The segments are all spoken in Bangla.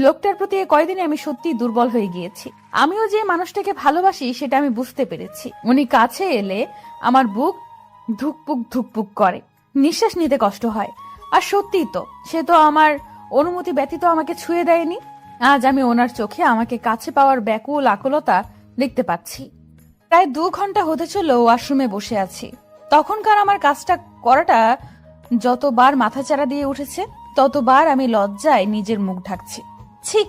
লোকটার প্রতি কয়দিনে আমি সত্যি দুর্বল হয়ে গিয়েছি। আমিও যে মানুষটাকে ভালোবাসি সেটা আমি বুঝতে পেরেছি। উনি কাছে এলে আমার বুক ধুকপুক ধুকপুক করে, নিঃশ্বাস নিতে কষ্ট হয়। আর সত্যিই তো, সে তো আমার অনুমতি ব্যতীত আমাকে ছুঁয়ে দেয়নি। আজ আমি ওনার চোখে আমাকে কাছে পাওয়ার ব্যাকুল আকুলতা দেখতে পাচ্ছি। প্রায় 2 ঘন্টা হতে চলল ওয়াশরুমে বসে আছি। তখনকার আমার কাজটা করাটা যতবার মাথাচাড়া দিয়ে উঠেছে, ততবার আমি লজ্জায় নিজের মুখ ঢাকছি। ছি,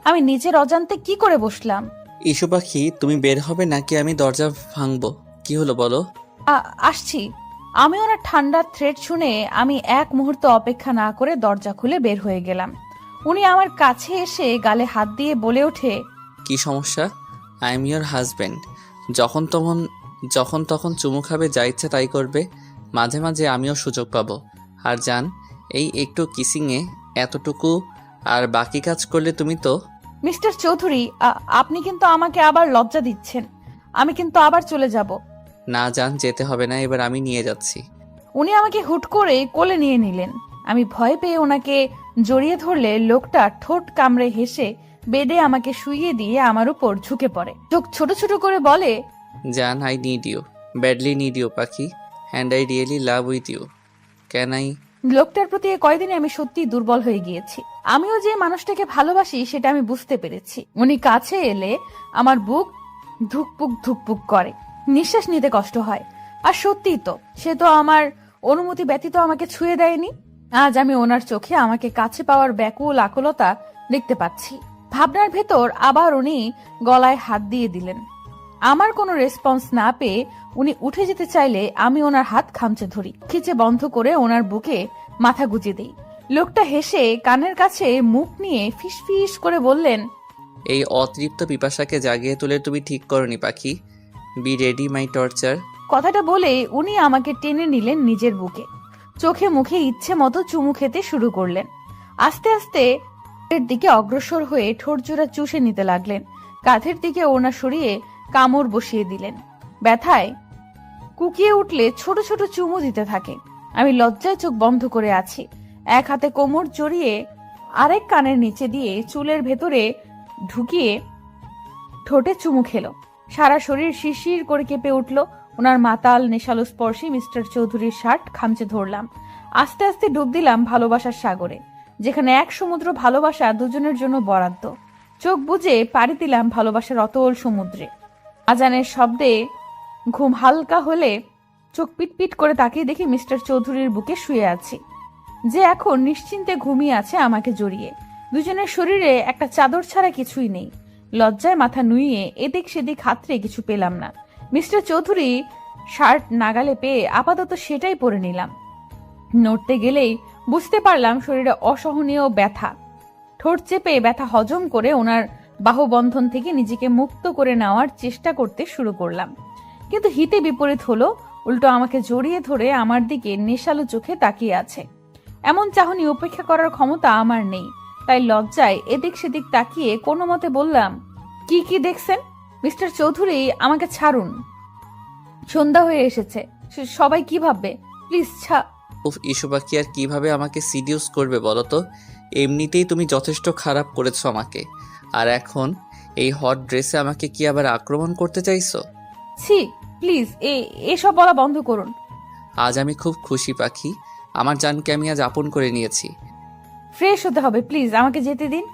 আমি নিজের অজান্তে কি করে বসলাম। ইস্যু পাখি, তুমি বের হবে নাকি আমি দরজা ভাঙবো? কি হলো বলো? আসছি। আমি ওনার ঠান্ডা থ্রেড শুনে আমি এক মুহূর্ত অপেক্ষা না করে দরজা খুলে বের হয়ে গেলাম। উনি আমার কাছে এসে গালে হাত দিয়ে বলে ওঠে, কি সমস্যা? I am your husband. যখন তখন চুমু খাবে, যা ইচ্ছে তাই করবে। মাঝে মাঝে আমিও সুযোগ পাবো। আর জান, এই একটু কিসিংয়ে এতটুকু, আর বাকি কাজ করলে তুমি তো। মিস্টার চৌধুরী, আপনি কিন্তু আমাকে আবার লজ্জা দিচ্ছেন। আমি কিন্তু আবার চলে যাব। না জান, যেতে হবে না, এবার আমি নিয়ে যাচ্ছি। উনি আমাকে হুট করে কোলে নিয়ে নিলেন। আমি ভয় পেয়ে ওনাকে জড়িয়ে ধরলে লোকটা ঠোঁট কামড়ে হেসে বেডে আমাকে শুইয়ে দিয়ে আমার উপর ঝুঁকে পড়ে। চোখ ছোট ছোট করে বলে, জান, I need you, badly need you পাখি, and I really love with you. Can I? লোকটার প্রতি কয়দিনে আমি সত্যি দুর্বল হয়ে গিয়েছি। আমিও যে মানুষটাকে ভালোবাসি সেটা আমি বুঝতে পেরেছি। উনি কাছে এলে আমার বুক ধুকপুক ধুকপুক করে, নিঃশ্বাস নিতে কষ্ট হয়। আর সত্যিই তো, সে তো আমার অনুমতি ব্যতীত আমাকে ছুঁয়ে দেয়নি। আজ আমি ওনার চোখে আমাকে কাছে পাওয়ার ব্যাকুল আকুলতা দেখতে পাচ্ছি। ভাবনার ভেতর আবার উনি গলায় হাত দিয়ে দিলেন। আমার কোনো রেসপন্স না পেয়ে উনি উঠে যেতে চাইলে আমি ওনার হাত খামচে ধরি, খিচে বন্ধ করে ওনার বুকে মাথা গুজে দিই। লোকটা হেসে কানের কাছে মুখ নিয়ে ফিসফিস করে বললেন, এই অতৃপ্ত পিপাসাকে জাগিয়ে তুলে তুমি ঠিক করনি Pakhi. Be ready my torture. কথাটা বলে উনি আমাকে টেনে নিলেন নিজের বুকে। চোখে মুখে ইচ্ছে মতো চুমু খেতে শুরু করলেন। আস্তে আস্তে এর দিকে অগ্রসর হয়ে ঠোঁট জোড়া চুষে নিতে লাগলেন। কাঁধের দিকে ওনা সরিয়ে কামড় বসিয়ে দিলেন। ব্যথায় কুকিয়ে উঠলে ছোট ছোট চুমু দিতে থাকে। আমি লজ্জায় চোখ বন্ধ করে আছি। এক হাতে কোমর জড়িয়ে আরেক কানের নিচে দিয়ে চুলের ভেতরে ঢুকিয়ে ঠোঁটে চুমু খেলো। সারা শরীর শিরশির করে কেঁপে উঠল। ওনার মাতাল নেশালো স্পর্শে মিস্টার চৌধুরীর শার্ট খামচে ধরলাম। আস্তে আস্তে ডুব দিলাম ভালোবাসার সাগরে, যেখানে এক সমুদ্র ভালোবাসা দুজনের জন্য বরাদ্দ। চোখ বুজে পাড়ি দিলাম ভালোবাসার অতল সমুদ্রে। আজানের শব্দে ঘুম হালকা হলে চোখ পিটপিট করে তাকিয়ে দেখি মিস্টার চৌধুরীর বুকে শুয়ে আছি, যে এখন নিশ্চিন্তে ঘুমিয়ে আছে আমাকে জড়িয়ে। দুজনের শরীরে একটা চাদর ছাড়া কিছুই নেই। লজ্জায় মাথা নুইয়ে এদিক সেদিক হাতড়ে কিছু পেলাম না। মিস্টার চৌধুরী শার্ট নাগালে পেয়ে আপাতত সেটাই পরে নিলাম। নড়তে গেলেই বুঝতে পারলাম শরীরে অসহনীয় ব্যথা। ঠোঁট চেপে ব্যথা হজম করে ওনার বাহুবন্ধন থেকে নিজেকে মুক্ত করে নেওয়ার চেষ্টা করতে শুরু করলাম। কিন্তু হিতে বিপরীত হলো, উল্টো আমাকে জড়িয়ে ধরে আমার দিকে নেশালো চোখে তাকিয়ে আছে। এমন চাহনি উপেক্ষা করার ক্ষমতা আমার নেই, তাই লজ্জায় এদিক সেদিক তাকিয়ে কোনো মতে বললাম, কি কি দেখছেন মিস্টার চৌধুরী? আমাকে ছাড়ুন, সন্ধ্যা হয়ে এসেছে। সবাই কি ভাববে? প্লিজ উফ, ইস্যু পাখি আর কিভাবে আমাকে সিডিউস করবে বলো তো? এমনিতেই তুমি যথেষ্ট খারাপ করেছো আমাকে, আর এখন এই হট ড্রেসে আমাকে কি আবার আক্রমণ করতে চাইছো? ছি, প্লিজ এসব বলা বন্ধ করুন। আজ আমি খুব খুশি পাখি, আমার জানকে আমি আজ আপন করে নিয়েছি। ফ্রেশ হতে হবে, প্লিজ আমাকে যেতে দিন।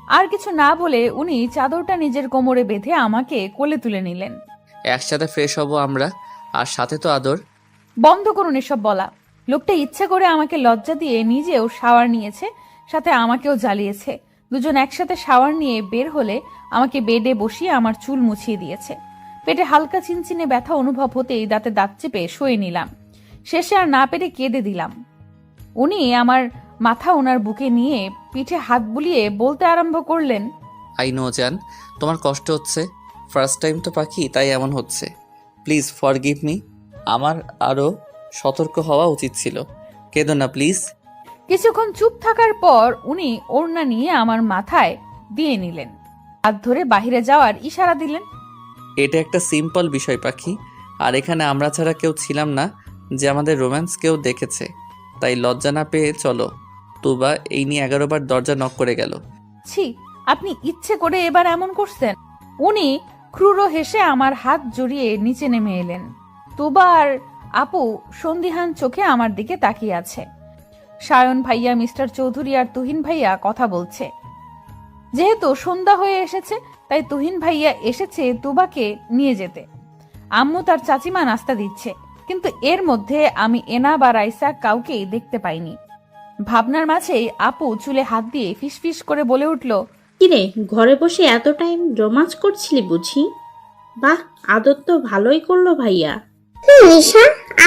আর কিছু না বলে উনি চাদরটা নিজের কোমরে বেঁধে আমাকে কোলে তুলে নিলেন। একসাথে ফ্রেশ হব আমরা, আর সাথে তো আদর। বন্ধ করুন এসব বলা। লোকটা ইচ্ছে করে আমাকে লজ্জা দিয়ে নিজেও শাওয়ার নিয়েছে, সাথে আমাকেও জ্বালিয়েছে। দুজন একসাথে শাওয়ার নিয়ে বের হলে আমাকে বেডে বসিয়ে আমার চুল মুছিয়ে দিয়েছে। পেটে হালকা চিনচিনে ব্যথা অনুভব হতেই দাঁতে দাঁত চেপে শুয়ে নিলাম। শেষে আর না পেরে কেঁদে দিলাম। উনি আমার মাথা ওনার বুকে নিয়ে পিঠে হাত বুলিয়ে বলতে আরম্ভ করলেন, আই নো জান, তোমার কষ্ট হচ্ছে। ফার্স্ট টাইম তো পাখি, তাই এমন হচ্ছে। Please forgive me. আমার আরও সতর্ক হওয়া উচিত ছিল। কেঁদো না প্লিজ। কিছুক্ষণ চুপ থাকার পর উনি ওড়না নিয়ে আমার মাথায় দিয়ে নিলেন। হাত ধরে বাহিরে যাওয়ার ইশারা দিলেন। এটা একটা সিম্পল বিষয় পাখি, আর এখানে আমরা ছাড়া কেউ ছিলাম না যে আমাদের রোম্যান্স কেউ দেখেছে, তাই লজ্জা না পেয়ে চলো। তুবা এই নিয়ে 11 বার দরজা নক করে গেল। ছি, আপনি ইচ্ছে করে এবার এমন করছেন? উনি ক্রুর হেসে আমার হাত জড়িয়ে নিচে নেমে এলেন। তুবা আর আপু সন্দিহান চোখে আমার দিকে তাকিয়ে আছে। সায়ন ভাইয়া, মিস্টার চৌধুরী আর তুহিন ভাইয়া কথা বলছে। যেহেতু সন্ধ্যা হয়ে এসেছে, তাই তুহিন ভাইয়া এসেছে তুবাকে নিয়ে যেতে। আম্মু তার চাচিমা নাস্তা দিচ্ছে, কিন্তু এর মধ্যে আমি এনা বা রাইসা কাউকেই দেখতে পাইনি। ভাবনার মাঝেই আপু চুলে হাত দিয়ে ফিসফিস করে বলে উঠল, কিরে, ঘরে বসে এত টাইম রোমাঞ্চ করছিলি বুঝি? বাহ, আদর তো ভালোই করলো ভাইয়া। নিশা,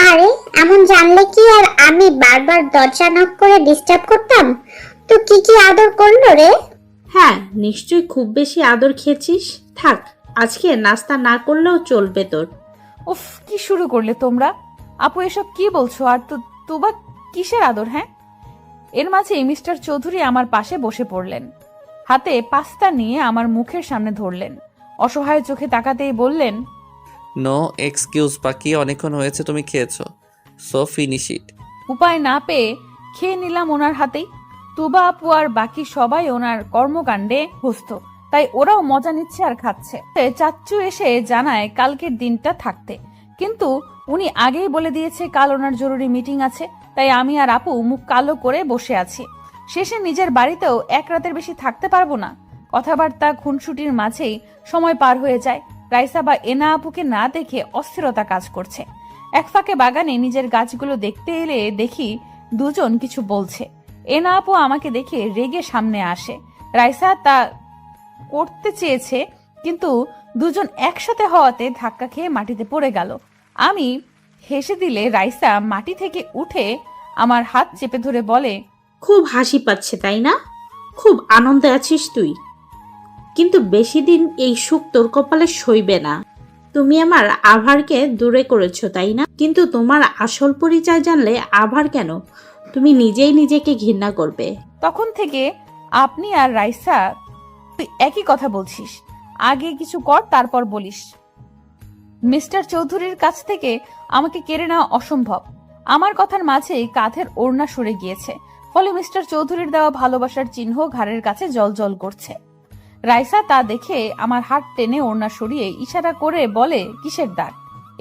আরে এমন জানলে কি আর আমি বারবার দরজা নক করে ডিস্টার্ব করতাম? তো কি কি আদর করলো রে? হ্যাঁ, নিশ্চয়ই খুব বেশি আদর খেয়েছিস। থাক, আজকে নাস্তা না করলেও চলবে তোর। উফ, কি শুরু করলে তোমরা? আপু এসব কি বলছো? আর তুবা কিসের আদর? হ্যাঁ। এর মাঝেই মিস্টার চৌধুরী আমার পাশে বসে পড়লেন। হাতে পাস্তা নিয়ে আমার মুখের সামনে ধরলেন। অসহায় চোখে তাকাতেই বললেন, নো এক্সকিউজ বাকি, অনেকক্ষণ হয়েছে তুমি খেয়েছো, সো ফিনিশ ইট। উপায় না পেয়ে খেয়ে নিলাম ওনার হাতেই। তুবা আপু আর বাকি সবাই ওনার কর্মকাণ্ডে ব্যস্ত, তাই ওরাও মজা নিচ্ছে আর খাচ্ছে। চাচ্চু এসে জানায় কালকের দিনটা থাকতে, কিন্তু উনি আগেই বলে দিয়েছে কাল ওনার জরুরি মিটিং আছে, তাই আমি আর আপু মুখ কালো করে বসে আছি। শেষে নিজের বাড়িতেও এক রাতের বেশি থাকতে পারবো না। কথাবার্তা খুনসুটির মাঝেই সময় পার হয়ে যায়। রাইসা বা এনা আপুকে না দেখে অস্থিরতা কাজ করছে। এক ফাঁকে বাগানে নিজের গাছগুলো দেখতে এলে দেখি দুজন কিছু বলছে। এনা আপু আমাকে দেখে রেগে সামনে আসে। রাইসা তা করতে চেয়েছে, কিন্তু দুজন একসাথে হওয়াতে ধাক্কা খেয়ে মাটিতে পড়ে গেল। আমি হেসে দিলে রাইসা মাটি থেকে উঠে আমার হাত চেপে ধরে বলে, খুব হাসি পাচ্ছে তাই না? খুব আনন্দে আছিস তুই, কিন্তু বেশি দিন এই সুখ তোর কপালে সইবে না। তুমি আমার আভারকে দূরে করেছো তাই না? কিন্তু তোমার আসল পরিচয় জানলে আভার কেন, তুমি নিজেই নিজেকে ঘৃণা করবে। তখন থেকে আপনি আর রাইসা তুই একই কথা বলছিস। আগে কিছু কর, তারপর বলিস। মিস্টার চৌধুরীর কাছ থেকে আমাকে কেড়ে নেওয়া অসম্ভব। আমার কথার মাঝেই কাঁধের ওড়না সরে গিয়েছে, ফলে মিস্টার চৌধুরীর দেওয়া ভালোবাসার চিহ্ন ঘাড়ের কাছে জল করছে। রাইসা তা দেখে আমার হাত টেনে ওড়না সরিয়ে ইশারা করে বলে, কিসের দাগ?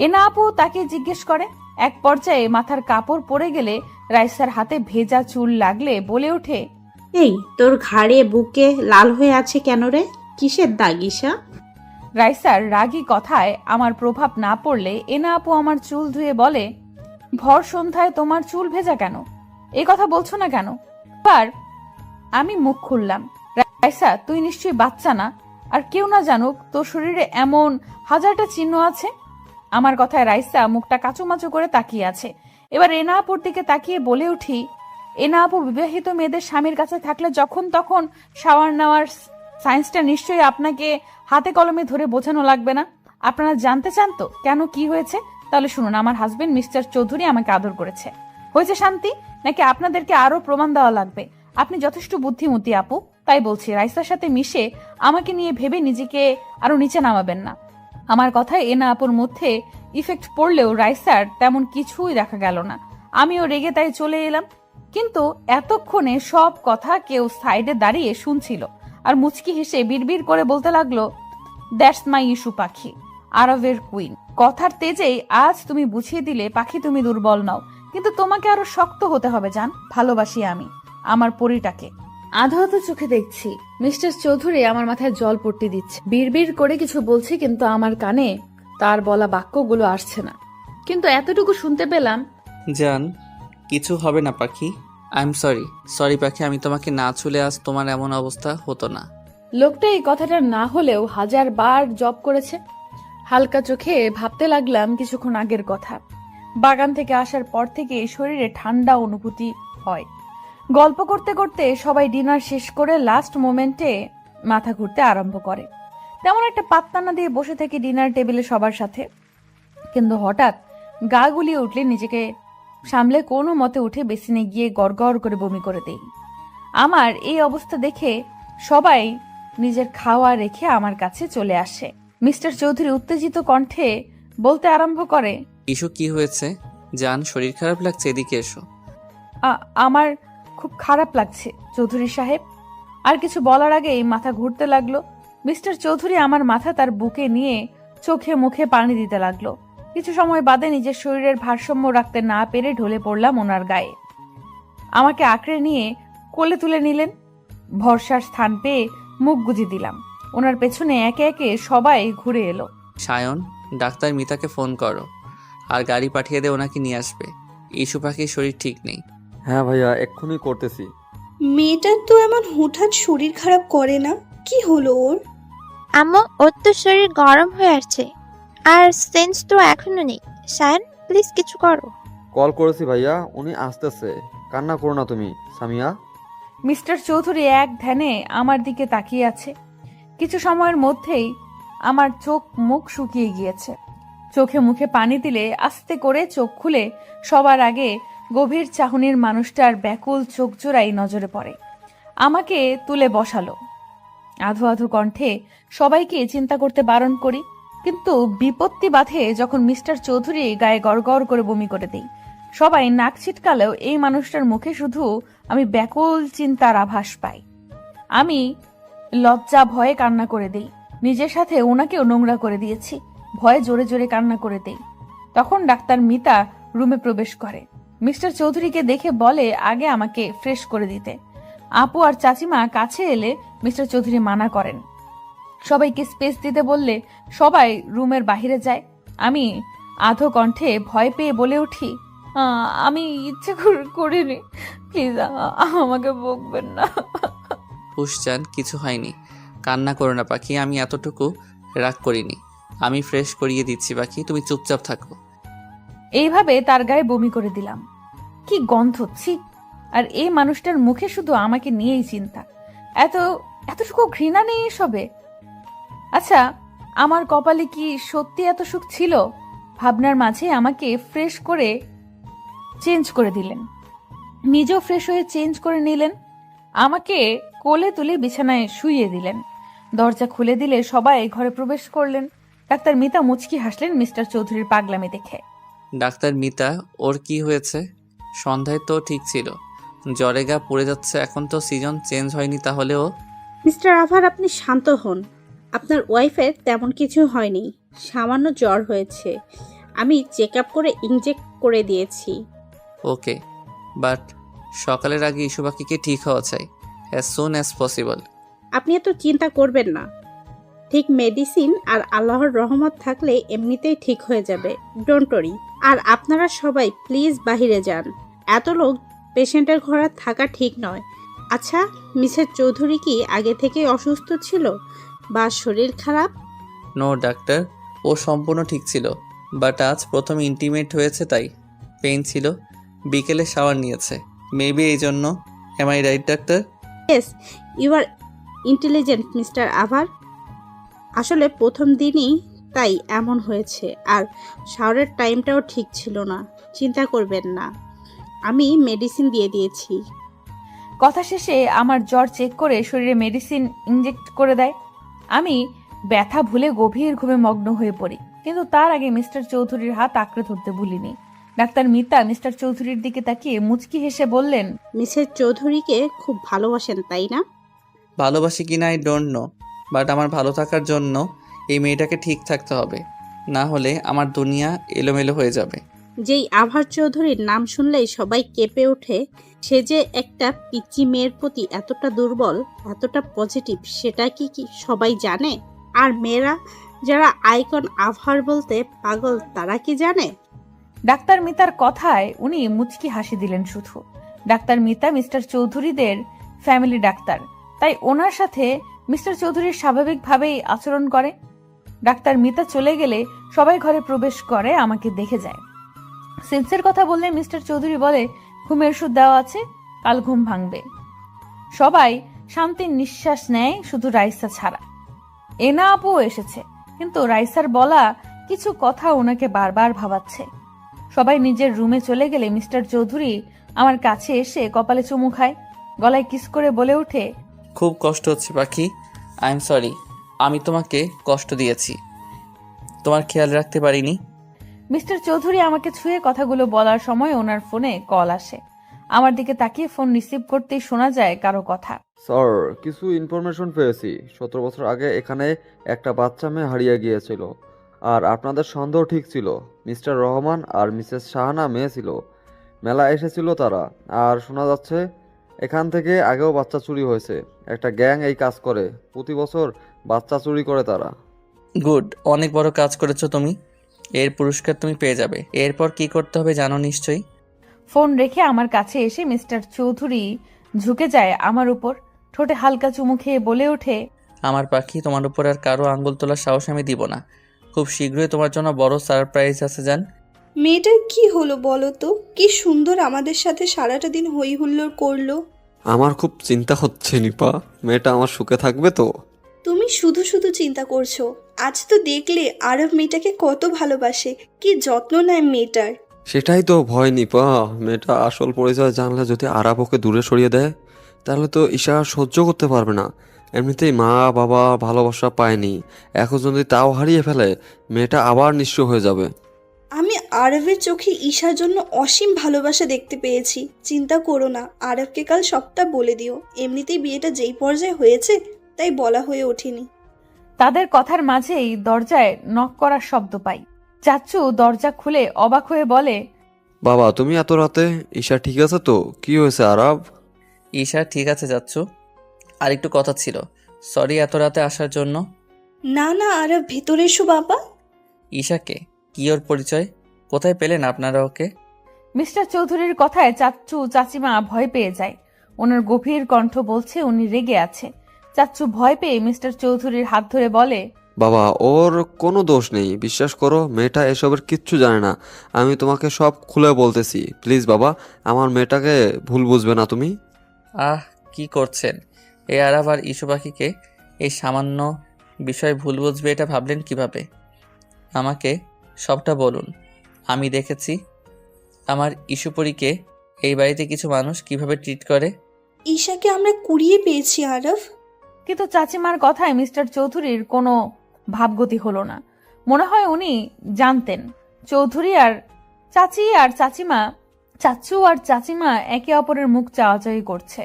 এনা আপু তাকে জিজ্ঞেস করে। এক পর্যায়ে মাথার কাপড় পরে গেলে রাইসার হাতে ভেজা চুল লাগলে বলে ওঠে, এই তোর ঘাড়ে বুকে লাল হয়ে আছে কেন রে? কিসের দাগ ঈশা? রাইসার রাগী কথায় আমার প্রভাব না পড়লে এনা আপু আমার চুল ধুয়ে বলে, ভর সন্ধ্যায় তোমার চুল ভেজা কেন? এ কথা বলছো না কেন? আর আমি মুখ খুললাম, রাইসা তুই নিশ্চয়ই বাচ্চা না, আর কেউ না জানুক তোর শরীরে এমন হাজারটা চিহ্ন আছে। আমার কথায় রাইসা মুখটা কাচুমাচু করে তাকিয়ে আছে। এবার এনা আপুর দিকে তাকিয়ে বলে উঠি, এনা আপু বিবাহিত মেয়েদের স্বামীর কাছে থাকলে যখন তখন শাওয়ার নেওয়ার সায়েন্সটা নিশ্চয়ই আপনাকে হাতে কলমে ধরে বোঝানো লাগবে না। আপনারা জানতে চান তো কেন কি হয়েছে? তাহলে শুনুন, আমার হাজবেন্ড মিস্টার চৌধুরী আমাকে আদর করেছে। হয়েছে শান্তি, নাকি আপনাদেরকে আরো প্রমাণ দেওয়া লাগবে? আপনি যথেষ্ট বুদ্ধিমতী আপু, তাই বলছি রাইসার সাথে মিশে আমাকে নিয়ে ভেবে নিজেকে আরো নিচে নামাবেন না। আমার কথায় এনা আপুর মধ্যে ইফেক্ট পড়লেও রাইসার তেমন কিছুই দেখা গেল না। আমিও রেগে তাই চলে এলাম, কিন্তু এতক্ষণে সব কথা কেউ সাইডে দাঁড়িয়ে শুনছিল আর মুচকি হেসে বিড়বিড় করে বলতে লাগলো, দ্যাটস মাই ইস্যু পাখি, আরবের কুইন। কথার তেজেই আজ তুমি বুঝিয়ে দিলে পাখি তুমি দুর্বল নও, কিন্তু তোমাকে আরো শক্ত হতে হবে জান। ভালোবাসি আমি আমার পরিটাকে। আধা আধা চোখে দেখছি মিস্টার চৌধুরী আমার মাথায় জল পট্টি দিচ্ছে, বিড়বিড় করে কিছু বলছে, কিন্তু আমার কানে তার বলা বাক্যগুলো আসছে না। কিন্তু এতটুকু শুনতে পেলাম, জান কিছু হবে না পাখি, আই এম সরি পাখি, আমি তোমাকে না ছুলে আজ তোমার এমন অবস্থা হতো না। লোকটা এই কথাটা না হলেও 1000 বার জব করেছে। হালকা চোখে ভাবতে লাগলাম কিছুক্ষণ আগের কথা। বাগান থেকে আসার পর থেকে শরীরে ঠান্ডা অনুভূতি হয়। গল্প করতে করতে সবাই ডিনার শেষ করে লাস্ট মোমেন্টে মাথা ঘুরতে আরম্ভ করে। তেমন একটা পাত্তা না দিয়ে বসে থেকে ডিনার টেবিলে সবার সাথে, কিন্তু হঠাৎ গা গুলিয়ে উঠলে নিজেকে সামলে কোনো মতে উঠে বেসিনে গিয়ে গড়গড় করে বমি করে দেই। আমার এই অবস্থা দেখে সবাই নিজের খাওয়া রেখে আমার কাছে চলে আসে। মিস্টার চৌধুরী উত্তেজিত কণ্ঠে বলতে আরম্ভ করে, ইস্যু কি হয়েছে? জান শরীর খারাপ লাগছে, এদিকে এসো। আমার খুব খারাপ লাগছে চৌধুরী সাহেব। আর কিছু বলার আগেই মাথা ঘুরতে লাগলো। মিস্টার চৌধুরী আমার মাথা তার বুকে নিয়ে চোখে মুখে পানি দিতে লাগলো। কিছু সময় বাদে নিজের শরীরের ভারসাম্য রাখতে না পেরে ঢলে পড়লাম ওনার গায়ে। আমাকে আঁকড়ে নিয়ে কোলে তুলে নিলেন। ভরসার স্থান পেয়ে মুখ গুজে দিলাম। ওনার পেছনে একে একে সবাই ঘুরে এলো। সায়ন, ডাক্তার মিতাকে ফোন করো আর গাড়ি পাঠিয়ে দে, ওনাকে নিয়ে আসবে। ইস্যু পাখির শরীর ঠিক নেই। হ্যাঁ ভাইয়া, এক্ষুনি করতেছি। মেয়েটার তো এমন হুটহাট শরীর খারাপ করে না, কি হলো ওর? আম্মু, ওর তো শরীর গরম হয়ে আসছে, আর সেন্স তো এখনো নেই। সায়ন, প্লিজ কিছু করো। কল করেছি ভাইয়া, উনি আসতেছে। কান্না করো না তুমি সামিয়া। মিস্টার চৌধুরী এক ধ্যানে আমার দিকে তাকিয়ে আছে। কিছু সময়ের মধ্যেই আমার চোখ মুখ শুকিয়ে গিয়েছে। চোখে মুখে পানি দিলে আস্তে করে চোখ খুলে সবার আগে গভীর চাহনির মানুষটার ব্যাকুল চোখ জোড়াই নজরে পড়ে। আমাকে তুলে বসালো। আধো আধো কণ্ঠে সবাইকে চিন্তা করতে বারণ করি, কিন্তু বিপত্তি বাধে যখন মিস্টার চৌধুরী গায়ে গড়গড় করে বমি করে দেই। সবাই নাক ছিটকালেও এই মানুষটার মুখে শুধু আমি ব্যাকুল চিন্তার আভাস পাই। আমি লজ্জা ভয়ে কান্না করে দেই। নিজের সাথে ওনাকেও নোংরা করে দিয়েছি। ভয়ে জোরে জোরে কান্না করে দেই। তখন ডাক্তার মিতা রুমে প্রবেশ করে। মিস্টার চৌধুরীকে দেখে বলে আগে আমাকে ফ্রেশ করে দিতে। আপু আর চাচিমা কাছে এলে মিস্টার চৌধুরী মানা করেন। সবাইকে স্পেস দিতে বললে সবাই রুমের বাহিরে যায়। আমি আধো কণ্ঠে ভয় পেয়ে বলে উঠি, আমি ইচ্ছে করিনি, প্লিজ আমাকে বকবেন না। হুশজান, কিছু হয়নি, কান্না করো না পাখি। আমি এতটুকু রাগ করিনি। আমি ফ্রেশ করিয়ে দিচ্ছি পাখি, তুমি চুপচাপ থাকো। এইভাবে তার গায়ে বমি করে দিলাম। কি গন্ধ, ছি! আর এই মানুষটার মুখে শুধু আমাকে নিয়েই চিন্তা। এতটুকু ঘৃণা নেই এসবে। আচ্ছা, আমার কপালে কি সত্যি এত সুখ ছিল? ভাবনার মাঝে আমাকে ফ্রেশ করে চেঞ্জ করে দিলেন। নিজেও ফ্রেশ হয়ে চেঞ্জ করে নিলেন। আমাকে কোলে তুলে বিছানায় শুইয়ে দিলেন। দরজা খুলে দিলে সবাই ঘরে প্রবেশ করলেন। ডাক্তার মিতা মুচকি হাসলেন মিস্টার চৌধুরীর পাগলামি দেখে। ডাক্তার মিতা, ওর কি হয়েছে? সন্ধ্যায় তো ঠিক ছিল, জ্বরে গা পড়ে যাচ্ছে। এখন তো সিজন চেঞ্জ হয়নি, তাহলেও। মিস্টার আভার, আপনি শান্ত হন। আপনার ওয়াইফের তেমন কিছু হয়নি, সামান্য জ্বর হয়েছে। আমি চেক আপ করে ইনজেক্ট করে দিয়েছি। ওকে, বাট সকালের আগে ইস্যু পাখিকে ঠিক হওয়া চাই, অ্যাজ সুন অ্যাজ পসিবল। আপনি এত চিন্তা করবেন না। ঠিক মেডিসিন আর আল্লাহর রহমত থাকলে এমনিতেই ঠিক হয়ে যাবে। Don't worry. আর আপনারা সবাই প্লিজ বাহিরে যান। এত লোক পেশেন্টের ঘরে থাকা ঠিক নয়। আচ্ছা, মিসেস চৌধুরী কি আগে থেকেই অসুস্থ ছিল বা শরীর খারাপ? নো ডাক্তার, ও সম্পূর্ণ ঠিক ছিল, বাট আজ প্রথম ইন্টিমেট হয়েছে, তাই পেইন ছিল। বিকেলে শাওয়ার নিয়েছে, মেবি এই জন্য। Am I right doctor? Yes, you are intelligent mister আভার। আসলে প্রথম দিনই তাই এমন হয়েছে, আর শাওয়ারের টাইমটাও ঠিক ছিল না। চিন্তা করবেন না, আমি মেডিসিন দিয়ে দিয়েছি। কথা শেষে আমার জ্বর চেক করে শরীরে মেডিসিন ইনজেক্ট করে দেয়। আমি ব্যথা ভুলে গভীর ঘুমে মগ্ন হয়ে পড়ি, কিন্তু তার আগে মিস্টার চৌধুরীর হাত আঁকড়ে ধরতে ভুলিনি। ডাক্তার মিতা মিস্টার চৌধুরীর দিকে তাকিয়ে মুচকি হেসে বললেন, মিসেস চৌধুরীকে খুব ভালোবাসেন তাই না? ভালোবাসি কিনা আই ডোন্ট নো, বাট আমার ভালো থাকার জন্য এই মেয়েটাকে ঠিক থাকতে হবে, না হলে আমার দুনিয়া এলোমেলো হয়ে যাবে। যেই আভার চৌধুরীর নাম শুনলেই সবাই কেঁপে ওঠে, সে যে একটা পিচ্চি মেয়ের প্রতি এতটা দুর্বল, এতটা পজিটিভ, সেটা কি সবাই জানে? আর মেয়েরা যারা আইকন আভার বলতে পাগল, তারা কি জানে? ডাক্তার মিতার কথায় উনি মুচকি হাসি দিলেন শুধু। ডাক্তার মিতা মিস্টার চৌধুরীদের ফ্যামিলি ডাক্তার, তাই ওনার সাথে মিস্টার চৌধুরীর স্বাভাবিকভাবেই আচরণ করে। ডাক্তার মিতা চলে গেলে সবাই ঘরে প্রবেশ করে, আমাকে দেখে যায়। সেন্সের কথা বললে মিস্টার চৌধুরী বলে, ঘুমের ওষুধ দেওয়া আছে, কাল ঘুম ভাঙবে। সবাই শান্তির নিঃশ্বাস নেয়, শুধু রাইসা ছাড়া। এনা আপু এসেছে, কিন্তু রাইসার বলা কিছু কথা ওনাকে বারবার ভাবাচ্ছে। সবাই নিজের রুমে চলে গেলে মিস্টার চৌধুরী আমার কাছে এসে কপালে চুমু খায়, গলায় কিস করে বলে ওঠে, খুব কষ্ট হচ্ছে পাখি, আই এম সরি। আমি তোমাকে কষ্ট দিয়েছি, তোমার খেয়াল রাখতে পারিনি। মিস্টার চৌধুরী আমাকে ছুঁয়ে কথাগুলো বলার সময় ওনার ফোনে কল আসে। আমার দিকে তাকিয়ে ফোন রিসিভ করতেই শোনা যায় কারো কথা। স্যার, কিছু ইনফরমেশন পেয়েছি। 17 বছর আগে এখানে একটা বাচ্চা মেয়ে হারিয়ে গিয়েছিল, আর আপনাদের সন্দেহ ঠিক ছিল। মিস্টার রহমান আর মিসেস শাহানা মেয়ে ছিল। মেলা এসেছিল তারা। আর শোনা যাচ্ছে এখান থেকে আগেও বাচ্চা চুরি হয়েছে। একটা গ্যাং এই কাজ করে, প্রতি বছর বাচ্চা চুরি করে তারা। গুড, অনেক বড় কাজ করেছো তুমি। এর পুরস্কার তুমি পেয়ে যাবে। এরপর কি করতে হবে জানো নিশ্চয়ই। ফোন রেখে আমার কাছে এসে মিস্টার চৌধুরী ঝুঁকে যায় আমার উপর। ঠোঁটে হালকা চুমু খেয়ে বলে ওঠে, আমার পাখি, তোমার উপর আর কারো আঙ্গুল তোলার সাহস আমি দিব না। খুব শীঘ্রই তোমার জন্য বড় সারপ্রাইজ আছে জান। মেয়েটার কি হলো বলো তো? কি সুন্দর আমাদের সাথে সারাটা দিন হই হুল্লোড় করলো। আমার খুব চিন্তা হচ্ছে নিপা, মেয়েটা আমার সুখে থাকবে তো? তুমি শুধু শুধু চিন্তা করছো। আজ তো দেখলে আরব মেয়েটাকে কত ভালোবাসে, কি যত্ন নেয় মেয়েটার। সেটাই তো ভয় নিপা, মেয়েটা আসল পরিচয় জানলে যদি আরাব ওকে দূরে সরিয়ে দেয়, তাহলে তো ঈশা সহ্য করতে পারবে না। এমনিতেই মা বাবা ভালোবাসা পায়নি, এখন যদি তাও হারিয়ে ফেলে, মেয়েটা আবার নিঃস্ব হয়ে যাবে। আমি আরবের চোখে ঈশার জন্য অসীম ভালোবাসা দেখতে পেয়েছি। চিন্তা করো না, আরবকে কাল সবটা বলে দিও। এমনিতেই বিয়েটা যেই পর্যায়ে হয়েছে, তাই বলা হয়ে ওঠেনি। তাদের কথার মাঝেই দরজায় নক করার শব্দ পাই। চাচ্চু দরজা খুলে অবাক হয়ে বলে, বাবা তুমি এত রাতে? ঈশা ঠিক আছে তো? কি হয়েছে আরাব? ঈশা ঠিক আছে যাচ্ছো। আর একটু কথা ছিল। সরি এত রাতে আসার জন্য। না না আরব, ভেতরে এসো বাবা। ঈশাকে? কি ওর পরিচয়? কোথায় পেলেন আপনারা ওকে? মিস্টার চৌধুরীর কথায় চাচ্চু চাচিমা ভয় পেয়ে যায়। ওনার গভীর কণ্ঠ বলছে উনি রেগে আছে। চাচ্চু ভয় পেয়ে মিস্টার চৌধুরীর হাত ধরে বলে, বাবা ওর কোনো দোষ নেই, বিশ্বাস করো, মেয়েটা এসবের কিচ্ছু জানে না। আমি তোমাকে সব খুলে বলতেছি, প্লিজ বাবা, আমার মেয়েটাকে ভুল বুঝবে না তুমি। আহ, কি করছেন? এই আরাব আর ইস্যু পাখিকে এই সামান্য বিষয় ভুল বুঝবে এটা ভাবলেন কিভাবে? আমাকে সবটা বলুন। আমি দেখেছি আমার ইস্যুপরীকে এই বাড়িতে কিছু মানুষ কিভাবে ট্রিট করে। ঈশাকে আমরা কুড়িয়ে পেয়েছি আরব। কিন্তু চাচিমার কথায় মিস্টার চৌধুরীর কোনো ভাবগতি হলো না। মনে হয় উনি জানতেন চৌধুরী আর চাচি আর চাচিমা, চাচ্চু আর চাচিমা একে অপরের মুখ চাওয়াচাওয়ি করছে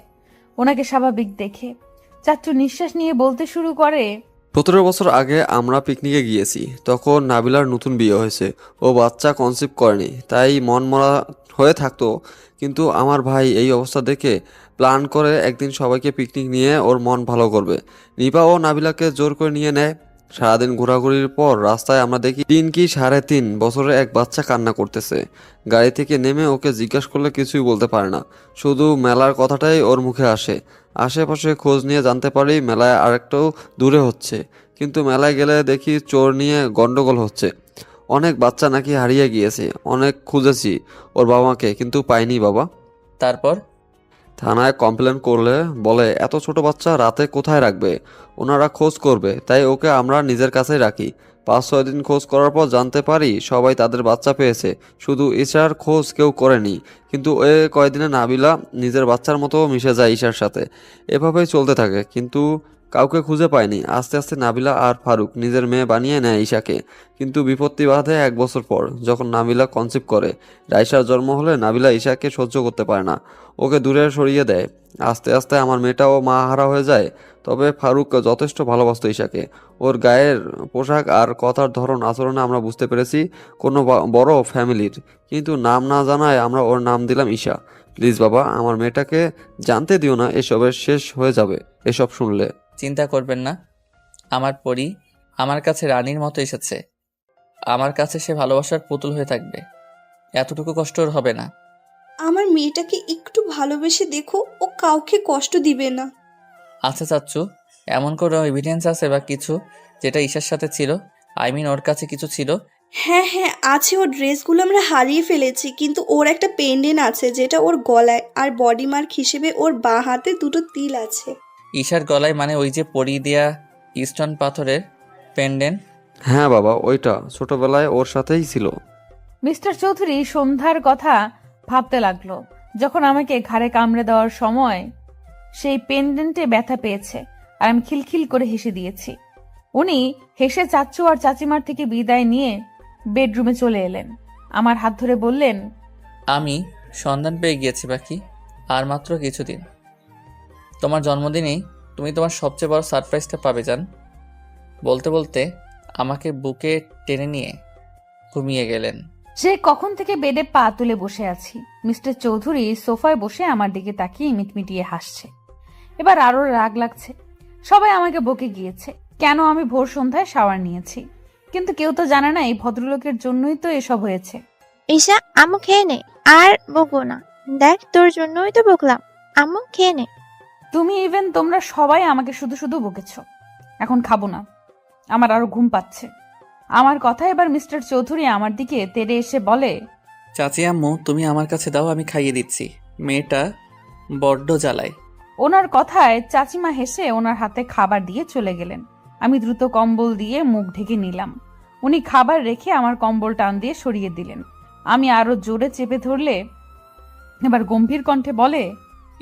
ওনাকে স্বাভাবিক দেখে। চাচ্চু নিঃশ্বাস নিয়ে বলতে শুরু করে, 17 বছর আগে আমরা পিকনিকে গিয়েছি, তখন নাবিলার নতুন বিয়ে হয়েছে। ও বাচ্চা কনসিভ করেনি, তাই মন মরা হয়ে থাকতো। কিন্তু আমার ভাই এই অবস্থা দেখে প্ল্যান করে একদিন সবাইকে পিকনিক নিয়ে ওর মন ভালো করবে। নিপা ও নাবিলাকে জোর করে নিয়ে নেয়। সারাদিন ঘোরাঘুরির পর রাস্তায় আমরা দেখি 3 কি 3.5 বছরের এক বাচ্চা কান্না করতেছে। গাড়ি থেকে নেমে ওকে জিজ্ঞাসা করলে কিছুই বলতে পারে না, শুধু মেলার কথাটাই ওর মুখে আসে। আশেপাশে খোঁজ নিয়ে জানতে পারি মেলায় আরেকটাও দূরে হচ্ছে, কিন্তু মেলায় গেলে দেখি চোর নিয়ে গন্ডগোল হচ্ছে। অনেক বাচ্চা নাকি হারিয়ে গিয়েছে। অনেক খুঁজেছি ওর বাবা মাকে, কিন্তু পাইনি বাবা। তারপর থানায় কমপ্লেন করলে বলে এত ছোট বাচ্চা রাতে কোথায় রাখবে, ওনারা খোঁজ করবে, তাই ওকে আমরা নিজের কাছেই রাখি। 5-6 দিন খোঁজ করার পর জানতে পারি সবাই তাদের বাচ্চা পেয়েছে, শুধু ঈশার খোঁজ কেউ করেনি। কিন্তু এ কয়দিনে নাবিলা নিজের বাচ্চার মতো মিশে যায় ঈশার সাথে। এভাবেই চলতে থাকে, কিন্তু কাউকে খুঁজে পায়নি। আস্তে আস্তে নাবিলা আর ফারুক নিজের মেয়ে বানিয়ে নেয় ঈশাকে। কিন্তু বিপত্তি বাধে 1 বছর পর, যখন নাবিলা কনসিভ করে। রাইসার জন্ম হলে নাবিলা ঈশাকে সহ্য করতে পারে না, ওকে দূরে সরিয়ে দেয়। আস্তে আস্তে আমার মেয়েটাও মা হারা হয়ে যায়। তবে ফারুক যথেষ্ট ভালোবাসতো ঈশাকে। ওর গায়ের পোশাক আর কথার ধরন আচরণে আমরা বুঝতে পেরেছি কোনো বড় ফ্যামিলির। কিন্তু নাম না জানায় আমরা ওর নাম দিলাম ঈশা। প্লিজ বাবা, আমার মেয়েটাকে জানতে দিও না, এসবের শেষ হয়ে যাবে এসব শুনলে। চিন্তা করবেন না, আমার পরি আমার কাছে রানীর মতো এসেছে। আমার কাছে সে ভালোবাসার পুতুল হয়ে থাকবে। এতটুকু কষ্ট ওর হবে না। আমার মেয়েটাকে একটু ভালোবেসে দেখো, ও কাউকে কষ্ট দিবে না। আচ্ছা চাচ্চু, এমন কোনো এভিডেন্স আছে বা কিছু যেটা ঈশার সাথে ছিল? ওর কাছে কিছু ছিল? হ্যাঁ হ্যাঁ আছে, ওর ড্রেসগুলো আমরা হারিয়ে ফেলেছি, কিন্তু ওর একটা পেন্ডেন্ট আছে যেটা ওর গলায়, আর বডি মার্ক হিসেবে ওর বাঁ হাতে 2টো তিল আছে। ঈশার গলায়? মানে ওই যে পরি দেয়া স্টোন পাথরের পেন্ডেন্ট? হ্যাঁ বাবা, ওইটা ছোটবেলায় ওর সাথেই ছিল। মিস্টার চৌধুরী সন্ধ্যার কথা ভাবতে লাগলো, যখন আমাকে ঘাড়ে কামড়ে দেওয়ার সময় সেই পেন্ডেন্টে ব্যথা পেয়েছে, আর আমি খিলখিল করে হেসে দিয়েছি। উনি হেসে চাচ্চু আর চাচিমার থেকে বিদায় নিয়ে বেডরুমে চলে এলেন। আমার হাত ধরে বললেন, আমি সন্ধান পেয়ে গিয়েছি পাখি। আর মাত্র কিছুদিন। তোমার জন্মদিনেই তুমি তোমার সবচেয়ে বড় সারপ্রাইজটা পাবে জান। বলতে বলতে আমাকে বুকে টেনে নিয়ে ঘুমিয়ে গেলেন। সে কখন থেকে বেডে পা তুলে বসে আছি। মিস্টার চৌধুরী সোফায় বসে আমার দিকে তাকিয়ে মিটমিটিয়ে হাসছে। এবার আরো রাগ লাগছে। সবাই আমাকে বকে গিয়েছে কেন আমি ভোর সন্ধ্যায় শাওয়ার নিয়েছি, কিন্তু কেউ তো জানে না এই ভদ্রলোকের জন্যই তো এসব হয়েছে। ঈশা, আম্মু খেয়ে নে, আর বকবো না। দেখ, তোর জন্যই তো বকলাম। আম্মু খেয়ে নে। তুমি ইভেন তোমরা সবাই আমাকে শুধু শুধু বকেছ। এখন খাবো না, আমার আরো ঘুম পাচ্ছে। আমার কথা এবার মিস্টার চৌধুরী আমার দিকে তেড়ে এসে বলে, চাচি আম্মু তুমি আমার কাছে দাও, আমি খাইয়ে দিচ্ছি। মেয়েটা বড্ড জ্বালায়। ওনার কথায় চাচিমা হেসে ওনার হাতে খাবার দিয়ে চলে গেলেন। আমি দ্রুত কম্বল দিয়ে মুখ ঢেকে নিলাম। উনি খাবার রেখে আমার কম্বল টান দিয়ে সরিয়ে দিলেন। আমি আরো জোরে চেপে ধরলে এবার গম্ভীর কণ্ঠে বলে,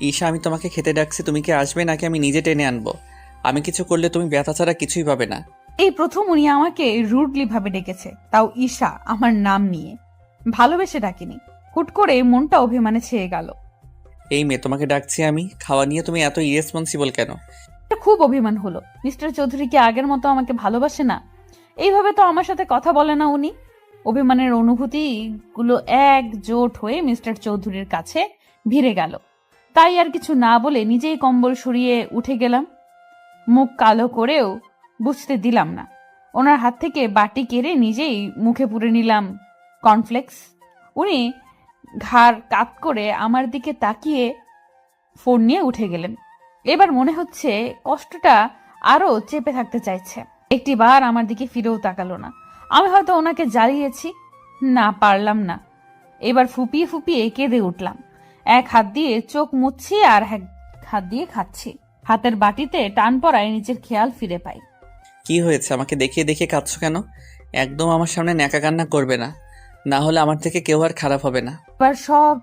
ঈশা, আমি তোমাকে খেতে ডাকছি, তুমি কি আসবে নাকি আমি নিজে টেনে আনবো? আমি কিছু করলে তুমি ব্যথা ছাড়া কিছুই পাবে না। এই প্রথম উনি আমাকে রুডলি ভাবে ডেকেছে, তাও ঈশা আমার নাম নিয়ে। ভালোবেসে ডাকিনি, হুট করে মনটা অভিমানে ছেয়ে গেল। এই মেয়ে, তোমাকে ডাকছি আমি, খাওয়া নিয়ে তুমি এত ইরেসপন্সিবল কেন? এটা খুব অভিমান হলো। মিস্টার চৌধুরী কি আগের মতো আমাকে ভালোবাসে না? এইভাবে তো আমার সাথে কথা বলে না উনি। অভিমানের অনুভূতিগুলো একজোট হয়ে মিস্টার চৌধুরীর কাছে ভিড়ে গেল। তাই আর কিছু না বলে নিজেই কম্বল সরিয়ে উঠে গেলাম। মুখ কালো করেও বুঝতে দিলাম না। ওনার হাত থেকে বাটি কেড়ে নিজেই মুখে পুরে নিলাম কর্নফ্লেক্স। উনি ঘাড় কাত করে আমার দিকে তাকিয়ে ফোন নিয়ে উঠে গেলেন। এবার মনে হচ্ছে কষ্টটা আরো চেপে থাকতে চাইছে। একটিবার আমার দিকে ফিরেও তাকালো না। আমি হয়তো ওনাকে জ্বালিয়েছি, না পারলাম না। এবার ফুপিয়ে ফুপিয়ে কেঁদে উঠলাম। এক হাত দিয়ে চোখ মুছছি আর এক হাত দিয়ে খাচ্ছি। হাতের বাটিতে টান পড়ায় নিজের খেয়াল ফিরে পাই। কি হয়েছে? আমাকে দেখিয়ে দেখিয়ে কাঁদছো কেন? একদম আমার সামনে ন্যাকা কান্না করবে না, না হলে আমার থেকে কেউ আর খারাপ হবে না। এবার সব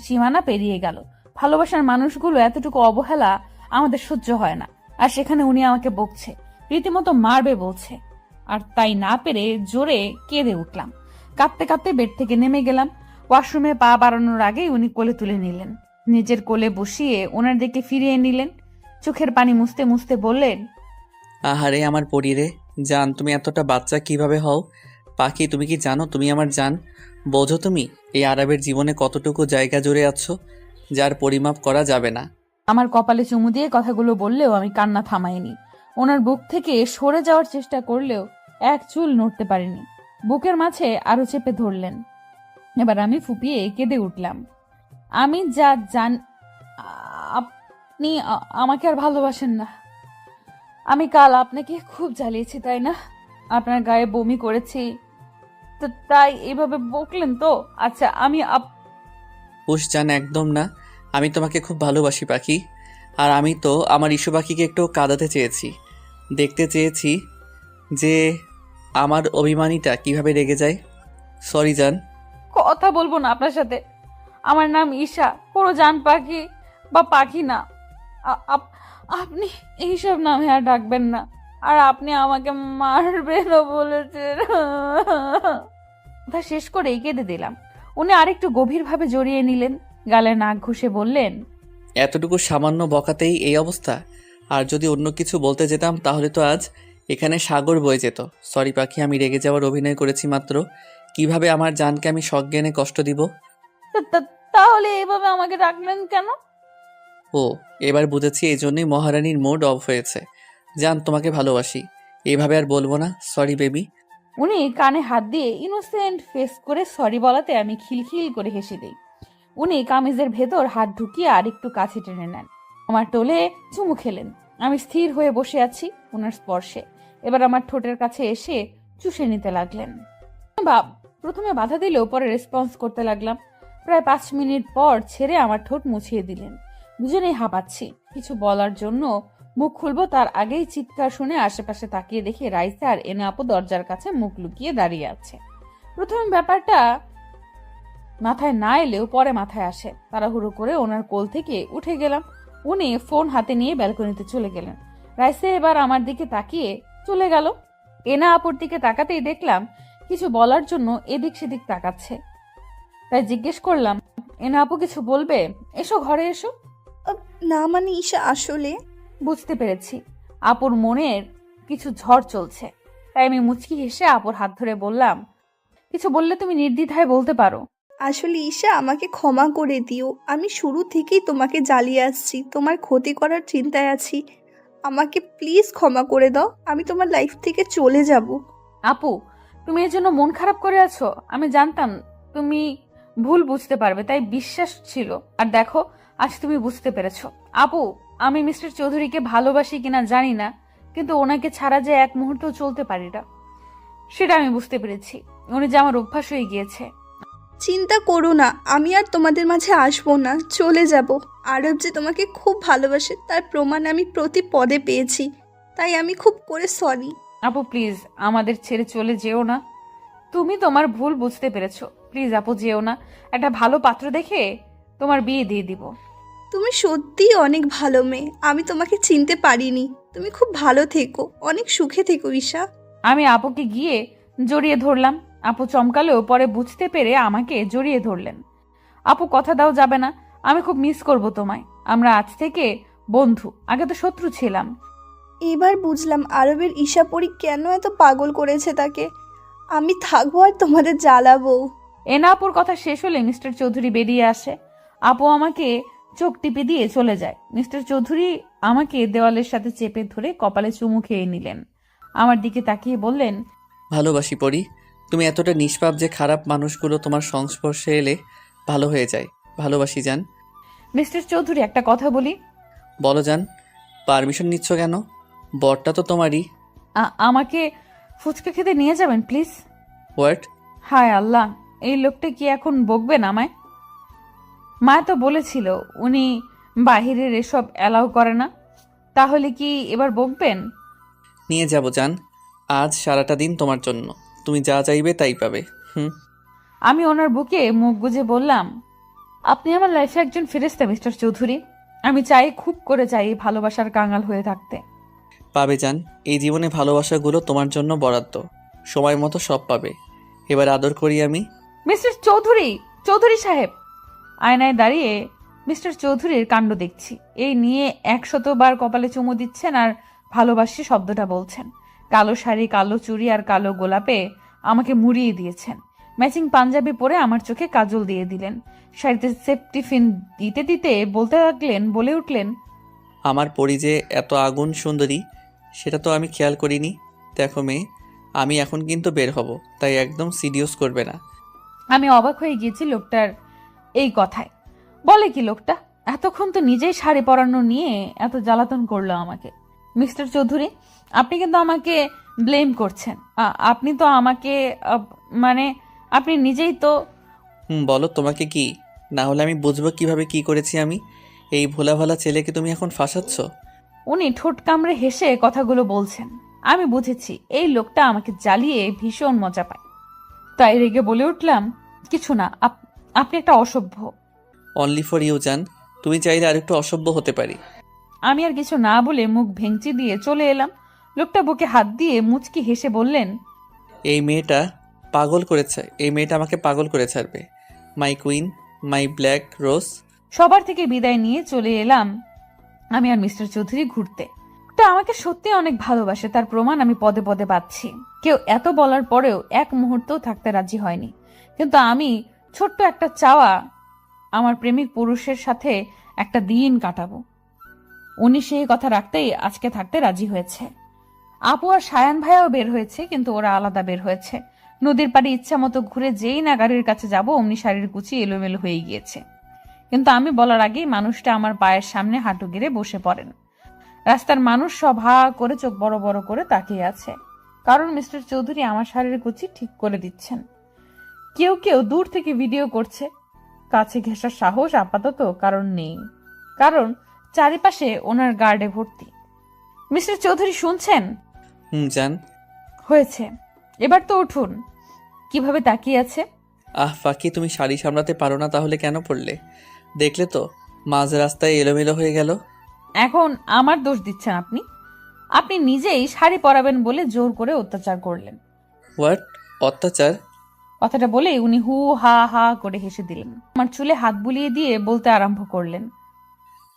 সীমানা পেরিয়ে গেল। ভালোবাসার মানুষগুলো এতটুকু অবহেলা আমাদের সহ্য হয় না। আর সেখানে উনি আমাকে বকছে, রীতিমতো মারবে বলছে। আর তাই না পেরে জোরে কেঁদে উঠলাম। কাঁদতে কাঁদতে বেড থেকে নেমে গেলাম। ওয়াশরুমে পা বাড়ানোর আগেই উনি কোলে তুলে নিলেন। নিজের কোলে বসিয়ে ওনার দিকে ফিরিয়ে নিলেন। চোখের পানি মুছতে মুছতে বললেন, আহারে আমার পরীরে জান, তুমি এতটা বাচ্চা কিভাবে হও? পাখি, তুমি কি জানো তুমি আমার জান? বোঝো তুমি এই আরবের জীবনে কতটুকু জায়গা জুড়ে আছো যার পরিমাপ করা যাবে না। আমার কপালে চুমু দিয়ে কথাগুলো বললেও আমি কান্না থামাইনি। ওনার বুক থেকে সরে যাওয়ার চেষ্টা করলেও এক চুল নড়তে পারিনি। বুকের মাঝে আরো চেপে ধরলেন। এবার আমি ফুপিয়ে কেঁদে উঠলাম। আমি যা জান, আপনি আমাকে আর ভালোবাসেন না। আমি কাল আপনাকে খুব জ্বালিয়েছি, তাই না? আপনার গায়ে বমি করেছি, তো তাই এইভাবে বকলেন তো? আচ্ছা, আমি হুশ জান, একদম না। আমি তোমাকে খুব ভালোবাসি পাখি। আর আমি তো আমার ইস্যু পাখিকে একটু কাঁদাতে চেয়েছি, দেখতে চেয়েছি যে আমার অভিমানীটা কিভাবে রেগে যায়। সরি জান। কথা বলবো না আপনার সাথে। আমার নাম ঈশা, কোনো জান পাখি বা পাখি না। আপনি এইসব নামে আর ডাকবেন না। আর আপনি আমাকে মারবেনও বলেছেন। কথা শেষ করেই কেঁদে দিলাম। উনি আরেকটু গভীরভাবে জড়িয়ে নিলেন, গালে নাক ঘষে বললেন, এতটুকু সামান্য বকাতেই এই অবস্থা? আর যদি অন্য কিছু বলতে যেতাম তাহলে তো আজ এখানে সাগর বয়ে যেত। সরি পাখি, আমি রেগে যাওয়ার অভিনয় করেছি মাত্র। কিভাবে আমার জানকে আমি সজ্ঞানে কষ্ট দিব? তাহলে এইভাবে আমাকে ডাকলেন কেন? ও, এবার বুঝেছি, এই জন্যই মহারানীর মুড অফ হয়েছে। জান, তোমাকে ভালোবাসি, এভাবে আর বলবো না। Sorry baby. উনি কানে হাত দিয়ে ইনোসেন্ট ফেস করে সরি বলাতে আমি খিলখিল করে হেসে দিই। উনি কামিজের ভেতর হাত ঢুকিয়ে আরেকটু কাছে টেনে নেন। আমার টোলে চুমু খেলেন। আমি স্থির হয়ে বসে আছি ওনার স্পর্শে। এবার আমার ঠোঁটের কাছে এসে চুষে নিতে লাগলেন। প্রথমে বাধা দিলেও পরে রেসপন্স করতে লাগলাম। প্রায় 5 মিনিট পর ছেড়ে আমার ঠোঁট মুছিয়ে দিলেন। দুজনেই হাঁপাচ্ছি। কিছু বলার জন্য মুখ খুলবো তার আগেই চিৎকার শুনে আশেপাশে তাকিয়ে দেখি রাইসা আর এনা আপু দরজার কাছে মুখ লুকিয়ে দাঁড়িয়ে আছে। প্রথম ব্যাপারটা মাথায় না এলেও পরে মাথায় আসে। তাড়াহুড়ো করে ওনার কোল থেকে উঠে গেলাম। উনি ফোন হাতে নিয়ে ব্যালকনিতে চলে গেলেন। রাইসা এবার আমার দিকে তাকিয়ে চলে গেল। এনা আপুর দিকে তাকাতেই দেখলাম কিছু বলার জন্য এদিক সেদিক তাকাচ্ছে। তাই জিজ্ঞেস করলাম, এনা আপু কিছু বলবে? এসো ঘরে এসো। আহ, না মানে ঈশা আসলে বুঝতে পেরেছি আপুর মনের কিছু ঝড় চলছে, তাই আমি মুচকি হেসে আপুর হাত ধরে বললাম, কিছু বললে তুমি নির্দ্বিধায় বলতে পারো। আসলে ঈশা আমাকে ক্ষমা করে দিও। আমি শুরু থেকেই তোমাকে জ্বালিয়ে আসছি, তোমার ক্ষতি করার চিন্তায় আছি। আমাকে প্লিজ ক্ষমা করে দাও, আমি তোমার লাইফ থেকে চলে যাব। আপু, তুমি এর জন্য মন খারাপ করে আছো? আমি জানতাম তুমি ভুল বুঝতে পারবে, তাই বিশ্বাস ছিল। আর দেখো, আজ তুমি বুঝতে পেরেছো। আপু, আমি মিস্টার চৌধুরীকে ভালোবাসি কিনা জানি না, কিন্তু ওনাকে ছাড়া যে এক মুহূর্ত চলতে পারি না, সেটা আমি বুঝতে পেরেছি। উনি যে আমার অভ্যাস হয়ে গিয়েছে। চিন্তা করো না, আমি আর তোমাদের মাঝে আসবো না, চলে যাব। আরব যে তোমাকে খুব ভালোবাসে তার প্রমাণ আমি প্রতি পদে পেয়েছি, তাই আমি খুব করে সরি। আপু প্লিজ, আমাদের ছেড়ে চলে যেও না। তুমি তোমার ভুল বুঝতে পেরেছো, প্লিজ আপু যেও না। একটা ভালো পাত্র দেখে তোমার বিয়ে দিয়ে দিব। তুমি সত্যিই অনেক ভালো মেয়ে, আমি তোমাকে চিনতে পারিনি। তুমি খুব ভালো থেকো, অনেক সুখে থেকো ঈশা। আমি আপুকে গিয়ে জড়িয়ে ধরলাম। আপু চমকালেও পরে বুঝতে পেরে আমাকে জড়িয়ে ধরলেন। আপু কথা দাও যাবে না, আমি খুব মিস করব তোমায়। আমরা আজ থেকে বন্ধু, আগে তো শত্রু ছিলাম। এবার বুঝলাম আরবের ঈশাপরি কেন এত পাগল করেছে তাকে। আমি থাকবো আর তোমাদের জ্বালাবো। এনা আপুর কথা শেষ হলে মিস্টার চৌধুরী বেরিয়ে আসে। আপু আমাকে চোখ টিপে দিয়ে চলে যায়। মিস্টার চৌধুরী আমাকে দেওয়ালের সাথে চেপে ধরে কপালে চুমু খেয়ে নিলেন। আমার দিকে তাকিয়ে বললেন, ভালোবাসি পরি। তুমি এতটা নিষ্পাপ যে খারাপ মানুষগুলো তোমার সংস্পর্শে এলে ভালো হয়ে যায়। ভালোবাসি জান। মিস্টার চৌধুরী একটা কথা বলি। বলো জান। পারমিশন নিচ্ছ কেন? বরটা তো তোমারই। আমাকে ফুচকা খেতে নিয়ে যাবেন প্লিজ। হোয়াট? হায় আল্লাহ, এই লোকটা কি এখন বকবেন আমায়? মা তো বলেছিল উনি বাহিরের এসব অ্যালাউ করে না, তাহলে কি এবার বকবেন? নিয়ে যাব জান। আজ সারাটা দিন তোমার জন্য। তুমি যা চাইবে তাই পাবে। আমি ওনার বুকে মুখ গুজে বললাম, আপনি আমার লাইফে একজন ফেরেশতা মিস্টার চৌধুরী। আমি চাই, খুব করে চাই ভালোবাসার কাঙাল হয়ে থাকতে। পাবে জান। এই জীবনে ভালোবাসাগুলো তোমার জন্য বরাদ্দ। সময় মতো সব পাবে। এবার আদর করি আমি। মিস্টার চৌধুরী, চৌধুরী সাহেব। আয়নায় দাঁড়িয়ে মিস্টার চৌধুরীর কাণ্ড দেখছি। এই নিয়ে 100 বার কপালে চুমু দিচ্ছেন আর ভালোবাসি শব্দটা বলছেন। কালো শাড়ি, কালো চুড়ি আর কালো গোলাপে আমাকে মুড়িয়ে দিয়েছেন। ম্যাচিং পাঞ্জাবি পরে আমার চোখে কাজল দিয়ে দিলেন। শাড়িতে সেফটি পিন দিতে দিতে বলে উঠলেন, আমার পরি যে এত আগুন সুন্দরী সেটা তো আমি খেয়াল করিনি। দেখো মেয়ে, আমি এখন কিন্তু বের হব, তাই একদম সিরিয়াস করবে না। আমি অবাক হয়ে গিয়েছি লোকটার এই কথায়। বলে কি লোকটা? এতক্ষণ তো নিজেই শাড়ি পরানো নিয়ে এত জ্বালাতন করলো আমাকে। মিস্টার চৌধুরী, আপনি কিন্তু আমাকে ব্লেম করছেন। আপনি তো আমাকে মানে আপনি নিজেই তো। বলো তোমাকে কি? না হলে আমি বুঝবো কিভাবে কি করেছি আমি। এই ভোলা ভালা ছেলেকে তুমি এখন ফাঁসাচ্ছ। উনি ঠোঁট কামড়ে হেসে কথাগুলো বলছেন। আমি বুঝেছি এই লোকটা আমাকে জ্বালিয়ে ভীষণ মজা পায়, তাই রেগে বলে উঠলাম, কিছু না, আপনি একটা অসভ্য। অনলি ফর ইউ জান। তুমি চাইলে আরেকটু অসভ্য হতে পারি। আমি আর কিছু না বলে মুখ ভেঙচি দিয়ে চলে এলাম। লোকটা বুকে হাত দিয়ে মুচকি হেসে বললেন, এই মেয়েটা আমাকে পাগল করে ছাড়বে। মাই কুইন, মাই ব্ল্যাক রোজ। সবার থেকে বিদায় নিয়ে চলে এলাম আমি আর মিস্টার চৌধুরী ঘুরতে। তা আমাকে সত্যি অনেক ভালোবাসে, তার প্রমাণ আমি পদে পদে পাচ্ছি। কেউ এত বলার পরেও এক মুহূর্তও থাকতে রাজি হয়নি। কিন্তু আমি ছোট্ট একটা চাওয়া, আমার প্রেমিক পুরুষের সাথে একটা দিন কাটাবো। উনি সেই কথা রাখতেই আজকে থাকতে রাজি হয়েছে। আপু আর সায়ান ভাইয়াও বের হয়েছে, কিন্তু ওরা আলাদা বের হয়েছে। নদীর পাড়ে ইচ্ছা মতো ঘুরে যেই না গাড়ির কাছে যাব, অমনি শাড়ির কুচি এলোমেলো হয়ে গিয়েছে। কিন্তু আমি বলার আগেই মানুষটা আমার পায়ের সামনে হাঁটু গেড়ে বসে পড়েন। রাস্তার মানুষ সব হা করে চোখ বড় বড় করে তাকিয়ে আছে, কারণ মিস্টার চৌধুরী আমার শাড়ির কুচি ঠিক করে দিচ্ছেন। কেউ কেউ দূর থেকে ভিডিও করছে। কাছে ঘেঁষার সাহস আপাতত কারণ নেই, কারণ চারিপাশে ওনার গার্ডে ভর্তি। মিস্টার চৌধুরী শুনছেন? জান। হয়েছে, এবার তো উঠুন। কিভাবে তাকিয়ে আছে? ফাঁকি, তুমি শাড়ি সামলাতে পারো না তাহলে কেন পড়লে? দেখলে তো মাঝ রাস্তায় এলোমেলো হয়ে গেল। এখন আমার দোষ দিচ্ছেন আপনি? আপনি নিজেই শাড়ি পরাবেন বলে জোর করে অত্যাচার করলেন। হোয়াট? অত্যাচার? কথাটা বলে উনি হু হা হা করে হেসে দিলেন। আমার চুলে হাত বুলিয়ে দিয়ে বলতে আরম্ভ করলেন,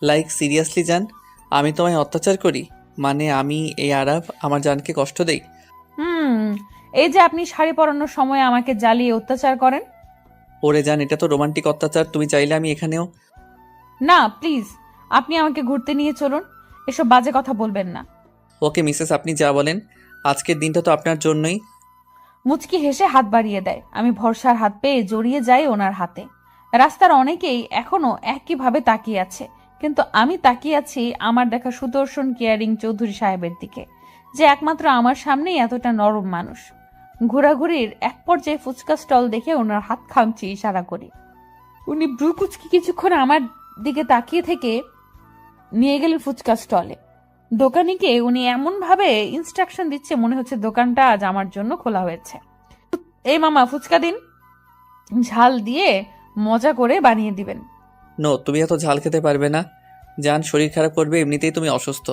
লাইক সিরিয়াসলি জান, আমি তোমায় অত্যাচার করি? মানে আমি এই আরাব আমার জানকে কষ্ট দেই? এই যে আপনি শাড়ি পরানোর সময় আমাকে জ্বালিয়ে অত্যাচার করেন। ওরে জান, এটা তো রোমান্টিক অত্যাচার। তুমি চাইলে আমি এখানেও। না প্লিজ, আপনি আমাকে ঘুরতে নিয়ে চলুন, এসব বাজে কথা বলবেন না। ওকে মিসেস, আপনি যা বলেন। আজকের দিনটা তো আপনার জন্যই। মুচকি হেসে হাত বাড়িয়ে দেয়। আমি ভরসার হাত পেয়ে জড়িয়ে যাই ওনার হাতে। রাস্তার অনেকেই এখনো একইভাবে তাকিয়ে আছে, কিন্তু আমি তাকিয়ে আছি আমার দেখা সুদর্শন কেয়ারিং চৌধুরী সাহেবের দিকে, যে একমাত্র আমার সামনেই এতটা নরম মানুষ। ঘোরাঘুরির এক পর্যায়ে ফুচকা স্টল দেখে ওনার হাত খামচি ইশারা করি। উনি ব্রু কুচকি কিছুক্ষণ আমার দিকে তাকিয়ে থেকে নিয়ে গেলেন ফুচকা স্টলে। দোকানিকে উনি এমন ভাবে ইনস্ট্রাকশন দিচ্ছে মনে হচ্ছে দোকানটা আজ আমার জন্য খোলা হয়েছে। এই মামা, ফুচকা দিন, ঝাল দিয়ে মজা করে বানিয়ে দিবেন। নো, তুমি এত ঝাল খেতে পারবে না জান, শরীর খারাপ করবে, এমনিতেই তুমি অসুস্থ।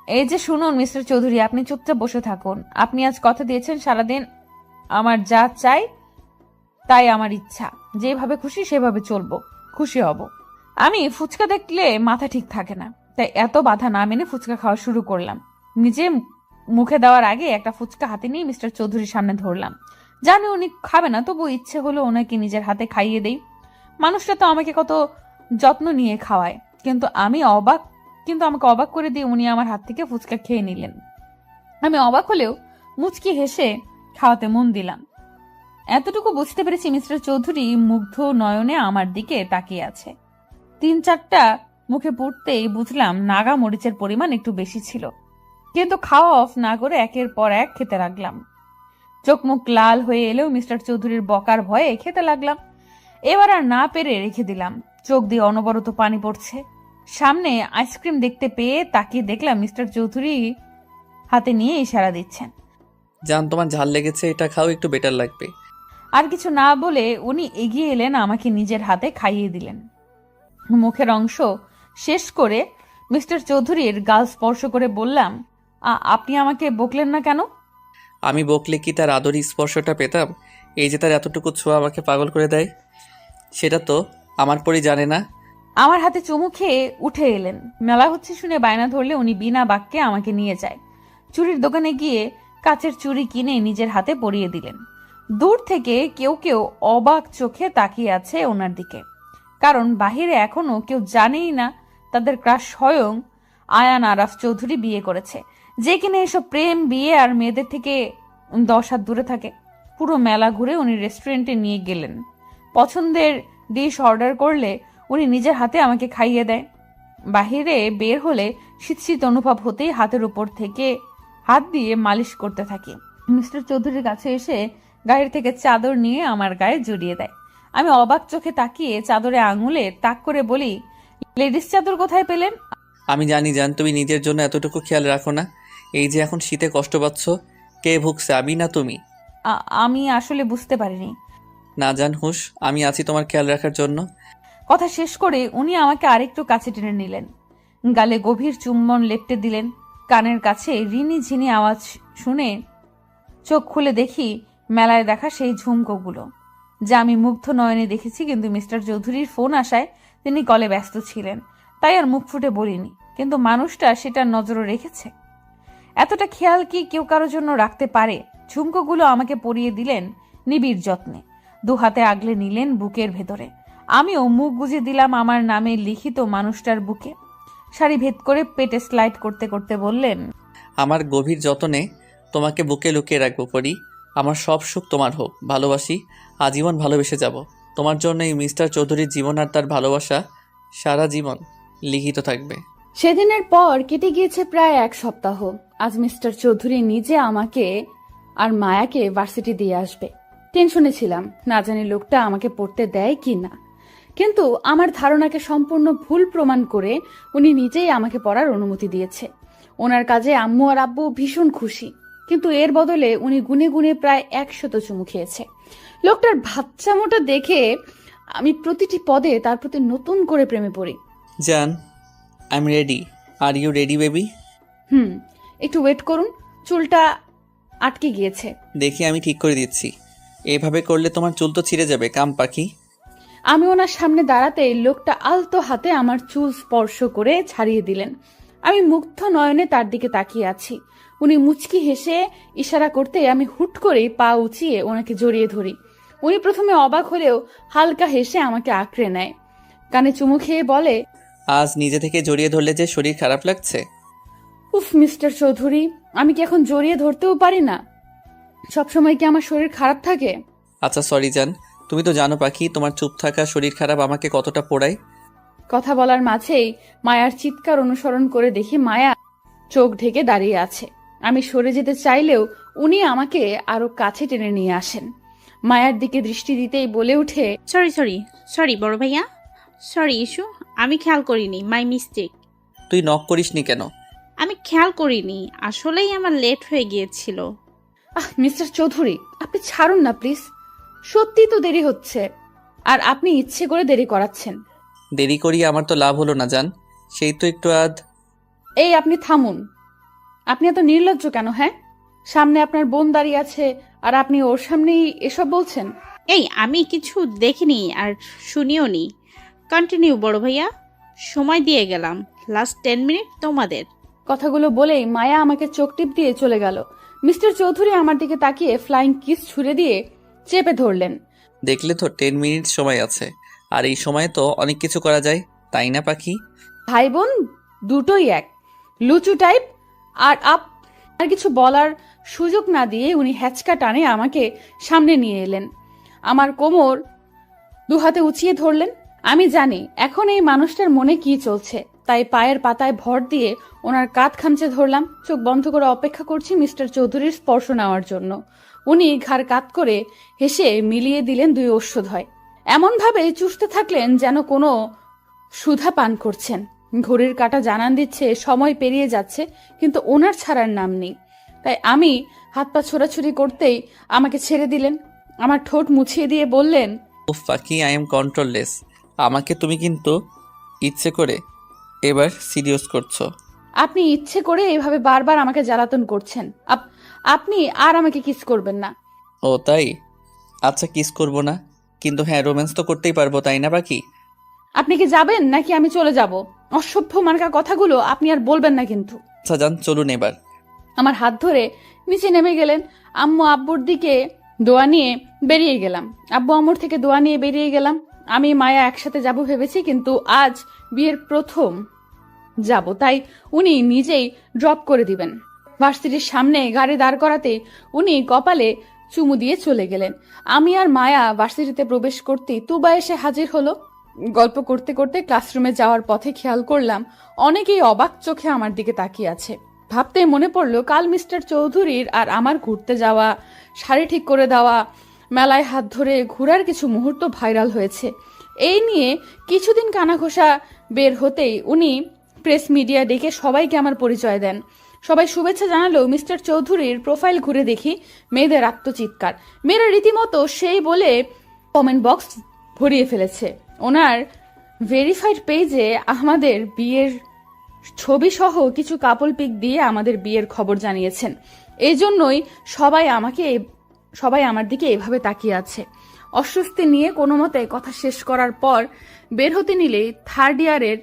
এই যে শুনুন মিস্টার চৌধুরী, আপনি চুপচাপ বসে থাকুন। আপনি আজ কথা দিয়েছেন সারাদিন আমার যা চাই তাই আমার ইচ্ছা, যেভাবে খুশি সেভাবে চলবো, খুশি হব। আমি ফুচকা দেখলে মাথা ঠিক থাকে না, তাই এত বাধা না মেনে ফুচকা খাওয়া শুরু করলাম। নিজে মুখে দেওয়ার আগে একটা ফুচকা হাতে নিয়ে মিস্টার চৌধুরীর সামনে ধরলাম। জানি উনি খাবে না, তবু ইচ্ছে হলো ওনাকে নিজের হাতে খাইয়ে দেই। মানুষটা তো আমাকে কত যত্ন নিয়ে খাওয়ায়, কিন্তু আমাকে অবাক করে দিয়ে উনি আমার হাত থেকে ফুচকা খেয়ে নিলেন। আমি অবাক হলেও মুচকি হেসে খাওয়াতে মন দিলাম। এতটুকু বুঝতে পেরেছি মিস্টার চৌধুরী মুগ্ধ নয়নে আমার দিকে তাকিয়ে আছে। 3-4টা মুখে পুড়তেই বুঝলাম নাগা মরিচের পরিমাণ একটু বেশি ছিল, কিন্তু খাওয়া অফ না করে একের পর এক খেতে লাগলাম। চোখ মুখ লাল হয়ে এলেও মিস্টার চৌধুরীর বকার ভয়ে খেতে লাগলাম। এবার আর না পেরে রেখে দিলাম। চোখ দিয়ে অনবরত পানি পড়ছে। সামনে আইসক্রিম দেখতে পেয়ে তাকিয়ে দেখলাম মিস্টার চৌধুরী হাতে নিয়ে ইশারা দিচ্ছেন। জান, তোমার ঝাল লেগেছে, এটা খাও, একটু বেটার লাগবে। আর কিছু না বলে উনি এগিয়ে এলেন, আমাকে নিজের হাতে খাইয়ে দিলেন। মুখের অংশ শেষ করে মিস্টার চৌধুরীর গাল স্পর্শ করে বললাম, আপনি আমাকে বকলেন না কেন? আমি বকলে কি তার আদরি স্পর্শটা পেতাম? এই যে তার এতটুকু ছোঁয়া আমাকে পাগল করে দেয়, সেটা তো আমার পরই জানে না। আমার হাতে চুমু খেয়ে উঠে এলেন। মেলা হচ্ছে শুনে বায়না ধরলে উনি বিনা বাক্যে আমাকে নিয়ে যায়। চুড়ির দোকানে গিয়ে কাচের চুড়ি কিনে নিজের হাতে পরিয়ে দিলেন। দূর থেকে কেউ কেউ অবাক চোখে তাকিয়ে আছে ওনার দিকে, কারণ বাহিরে এখনো কেউ জানেই না তাদের ক্রাশ স্বয়ং আয়ান আরাফ চৌধুরী বিয়ে করেছে, যে কিনা এসব প্রেম বিয়ে আর মেয়েদের থেকে 10 হাত দূরে থাকে। পুরো মেলা ঘুরে উনি রেস্টুরেন্টে নিয়ে গেলেন। পছন্দের ডিশ অর্ডার করলে উনি নিজের হাতে আমাকে খাইয়ে দেয়। বাহিরে বের হলে শীত শীত অনুভব হতেই হাতের উপর থেকে হাত দিয়ে মালিশ করতে থাকি। মিস্টার চৌধুরীর কাছে এসে গায়ের থেকে চাদর নিয়ে আমার গায়ে জড়িয়ে দেয়। আমি অবাক চোখে তাকিয়ে চাদরে আঙুলে তাক করে বলি, লেডিস চাদর কোথায় পেলেন? আমি জানি জান, তুমি নিজের জন্য এতটুকু খেয়াল রাখো না। এই যে এখন শীতে কষ্ট পাচ্ছ, কে ভুগছে, আমি না তুমি? আমি আসলে বুঝতে পারিনি। না জান হুশ, আমি আছি তোমার খেয়াল রাখার জন্য। কথা শেষ করে উনি আমাকে আরেকটু কাছে টেনে নিলেন, গালে গভীর চুম্বন লেপটে দিলেন। কানের কাছে রিনি ঝিনি আওয়াজ শুনে চোখ খুলে দেখি মেলায় দেখা সেই ঝুমকোগুলো, যা আমি মুগ্ধ নয়নে দেখেছি, কিন্তু মিস্টার চৌধুরীর ফোন আসায় তিনি কলে ব্যস্ত ছিলেন, তাই আর মুখ ফুটে বলিনি। কিন্তু মানুষটা সেটা নজরও রেখেছে। এতটা খেয়াল কি কেউ কারোর জন্য রাখতে পারে? ঝুমকোগুলো আমাকে পরিয়ে দিলেন নিবিড় যত্নে, 2 হাতে আগলে নিলেন বুকের ভেতরে। আমিও মুখ গুজে দিলাম আমার নামে লিখিত মানুষটার বুকে। শাড়ি ভেদ করে পেটে স্লাইড করতে করতে বললেন, আমার গভীর যতনে তোমাকে বুকে লুকিয়ে রাখবো পরি। আমার সব সুখ তোমার হোক, ভালোবাসি, আজীবন ভালোবেসে যাব। তোমার জন্য এই মিস্টার চৌধুরীর জীবন আর তার ভালোবাসা সারা জীবন লিখিত থাকবে। সেদিনের পর কেটে গিয়েছে প্রায় 1 সপ্তাহ। আজ মিস্টার চৌধুরী নিজে আমাকে আর মায়াকে ভার্সিটি দিয়ে আসবে। টেনশনে ছিলাম, না জানি লোকটা আমাকে পড়তে দেয় কি না, কিন্তু আমার ধারণাকে সম্পূর্ণ ভুল প্রমাণ করে উনি নিজেই আমাকে পড়ার অনুমতি দিয়েছে। ওনার কাজে আম্মু আর আব্বু ভীষণ খুশি, কিন্তু এর বদলে উনি গুনে গুনে প্রায় 100 চুমু খেয়েছে। লোকটার বাচ্চামোটা দেখে আমি প্রতিটি পদে তার প্রতি নতুন করে প্রেমে পড়ি। জান, I am ready. Are you ready baby? একটু ওয়েট করুন, চুলটা আটকে গিয়েছে। দেখি আমি ঠিক করে দিচ্ছি। এভাবে করলে তোমার চুল তো ছিঁড়ে যাবে কাম পাখি। আমি ওনার সামনে দাঁড়াতেই লোকটা আলতো হাতে আমার চুল স্পর্শ করে ছাড়িয়ে দিলেন। আমি মুগ্ধ নয়নে তার দিকে তাকিয়ে আছি। উনি মুচকি হেসে ইশারা করতে আমি হুট করে পা উঁচিয়ে ওনাকে জড়িয়ে ধরি। উনি প্রথমে অবাক হলেও হালকা হেসে আমাকে আঁকড়ে নেয়, কানে চুমু খেয়ে বলে, আজ নিজে থেকে জড়িয়ে ধরলে যে শরীর খারাপ লাগছে। উফ মিস্টার চৌধুরী, আমি কি এখন জড়িয়ে ধরতেও পারি না? সবসময় কি আমার শরীর খারাপ থাকে? আচ্ছা সরি জান, তুমি তো জানো পাখি তোমার চুপ থাকা শরীর খারাপ আমাকে কতটা পোড়ায়। কথা বলার মাঝেই মায়ার চিৎকার অনুসরণ করে দেখি মায়া চোখ ঢেকে দাঁড়িয়ে আছে। আমি সরে যেতে চাইলেও উনি আমাকে আরো কাছে টেনে নিয়ে আসেন। মায়ার দিকে দৃষ্টি দিতেই বলে উঠে, সরি সরি সরি বড় ভাইয়া, সরি ইস্যু, আমি খেয়াল করিনি, মাই মিস্টেক। তুই নক করিসনি কেন? আমি খেয়াল করিনি, আসলেই আমার লেট হয়ে গিয়েছিল। মিস্টার চৌধুরী, আপনি ছাড়ুন না প্লিজ, সত্যি তো দেরি হচ্ছে, আর আপনি ইচ্ছে করে দেরি করাচ্ছেন। দেরি করিয়ে আমার তো লাভ হলো না জান, সেই তো একটু এই আপনি থামুন, আপনি এত নির্লজ্জ কেন? হ্যাঁ, সামনে আপনার বোন দাঁড়িয়ে আছে আর আপনি ওর সামনেই এসব বলছেন। এই আমি কিছু দেখিনি আর শুনিও নি। কন্টিনিউ বড় ভাইয়া, সময় দিয়ে গেলাম, লাস্ট 10 মিনিট তোমাদের। কথাগুলো বলেই মায়া আমাকে চোখ টিপ দিয়ে চলে গেল। মিস্টার চৌধুরী আমার দিকে তাকিয়ে ফ্লাইং কিস ছুড়ে দিয়ে চেপে ধরলেন। দেখলে তো 10 মিনিট সময় আছে, আর এই সময়ে তো অনেক কিছু করা যায়, তাই না পাখি? ভাই বোন দুটোই এক, লুচু টাইপ। আর কিছু বলার সুযোগ না দিয়ে উনি হ্যাচকা টানে আমাকে সামনে নিয়ে এলেন। আমার কোমর দুহাতে উঁচিয়ে ধরলেন। আমি জানি এখন এই মানুষটার মনে কি চলছে, তাই পায়ের পাতায় ভর দিয়ে ওনার কাঁধ খামচে ধরলাম। চোখ বন্ধ করে অপেক্ষা করছি মিস্টার চৌধুরীর স্পর্শ নেওয়ার জন্য। উনি ঘাড় কাত করে হেসে মিলিয়ে দিলেন দুই ওষ্ঠদ্বয়, এমন ভাবে চুষতে থাকলেন যেন কোনো সুধা পান করছেন। ঘড়ির কাঁটা জানান দিচ্ছে সময় পেরিয়ে যাচ্ছে, কিন্তু ওনার ছাড়ার নাম নেই। তাই আমি হাত পা ছোড়াছুড়ি করতেই আমাকে ছেড়ে দিলেন। আমার ঠোঁট মুছিয়ে দিয়ে বললেন, উফ পাখি, আই এম কন্ট্রোললেস। আমাকে তুমি কিন্তু ইচ্ছে করে এবার সিরিয়াস করছো। আপনি ইচ্ছে করে এভাবে বারবার আমাকে জ্বালাতন করছেন। আপনি আর আমাকে কিস করবেন না। ও তাই? আচ্ছা কিস করব না, কিন্তু হ্যাঁ রোম্যান্স তো করতেই পারবো, তাই না পাখি? আপনি কি যাবেন নাকি আমি চলে যাব? অসভ্য মার্কা কথাগুলো আপনি আর বলবেন না কিন্তু। আচ্ছা যান, চলুন এবার। আমার হাত ধরে নিচে নেমে গেলেন। আম্মু আব্বুর দিকে দোয়া নিয়ে বেরিয়ে গেলাম। আব্বু আম্মুর থেকে দোয়া নিয়ে বেরিয়ে গেলাম। আমি মায়া একসাথে যাব ভেবেছি, কিন্তু আজ বিয়ের প্রথম যাব, তাই উনি নিজেই ড্রপ করে দিবেন। ভার্সিটির সামনে গাড়ি দাঁড় করাতে উনি কপালে চুমু দিয়ে চলে গেলেন। আমি আর মায়া ভার্সিটিতে প্রবেশ করতেই তুবা এসে হাজির হলো। গল্প করতে করতে ক্লাসরুমে যাওয়ার পথে খেয়াল করলাম অনেকেই অবাক চোখে আমার দিকে তাকিয়ে আছে। ভাবতে মনে পড়লো কাল মিস্টার চৌধুরীর আর আমার ঘুরতে যাওয়া, শাড়ি ঠিক করে দেওয়া, মেলায় হাত ধরে ঘোরার কিছু মুহূর্ত ভাইরাল হয়েছে। এই নিয়ে কিছুদিন কানাঘোষা বের হতেই উনি প্রেস মিডিয়া ডেকে সবাইকে আমার পরিচয় দেন। সবাই শুভেচ্ছা জানালেও মিস্টার চৌধুরীর প্রোফাইল ঘুরে দেখি মেয়েদের আত্মচিৎকার। মেয়েরা রীতিমতো সেই বলে কমেন্ট বক্স ভরিয়ে ফেলেছে। ওনার ভেরিফাইড পেজে আমাদের বিয়ের ছবি সহ কিছু কাপল পিক দিয়ে আমাদের বিয়ের খবর জানিয়েছেন। এই জন্যই সবাই আমার দিকে এভাবে তাকিয়ে আছে। অস্বস্তি নিয়ে কোনো মতে কথা শেষ করার পর বের হতে নিলেই থার্ড ইয়ারের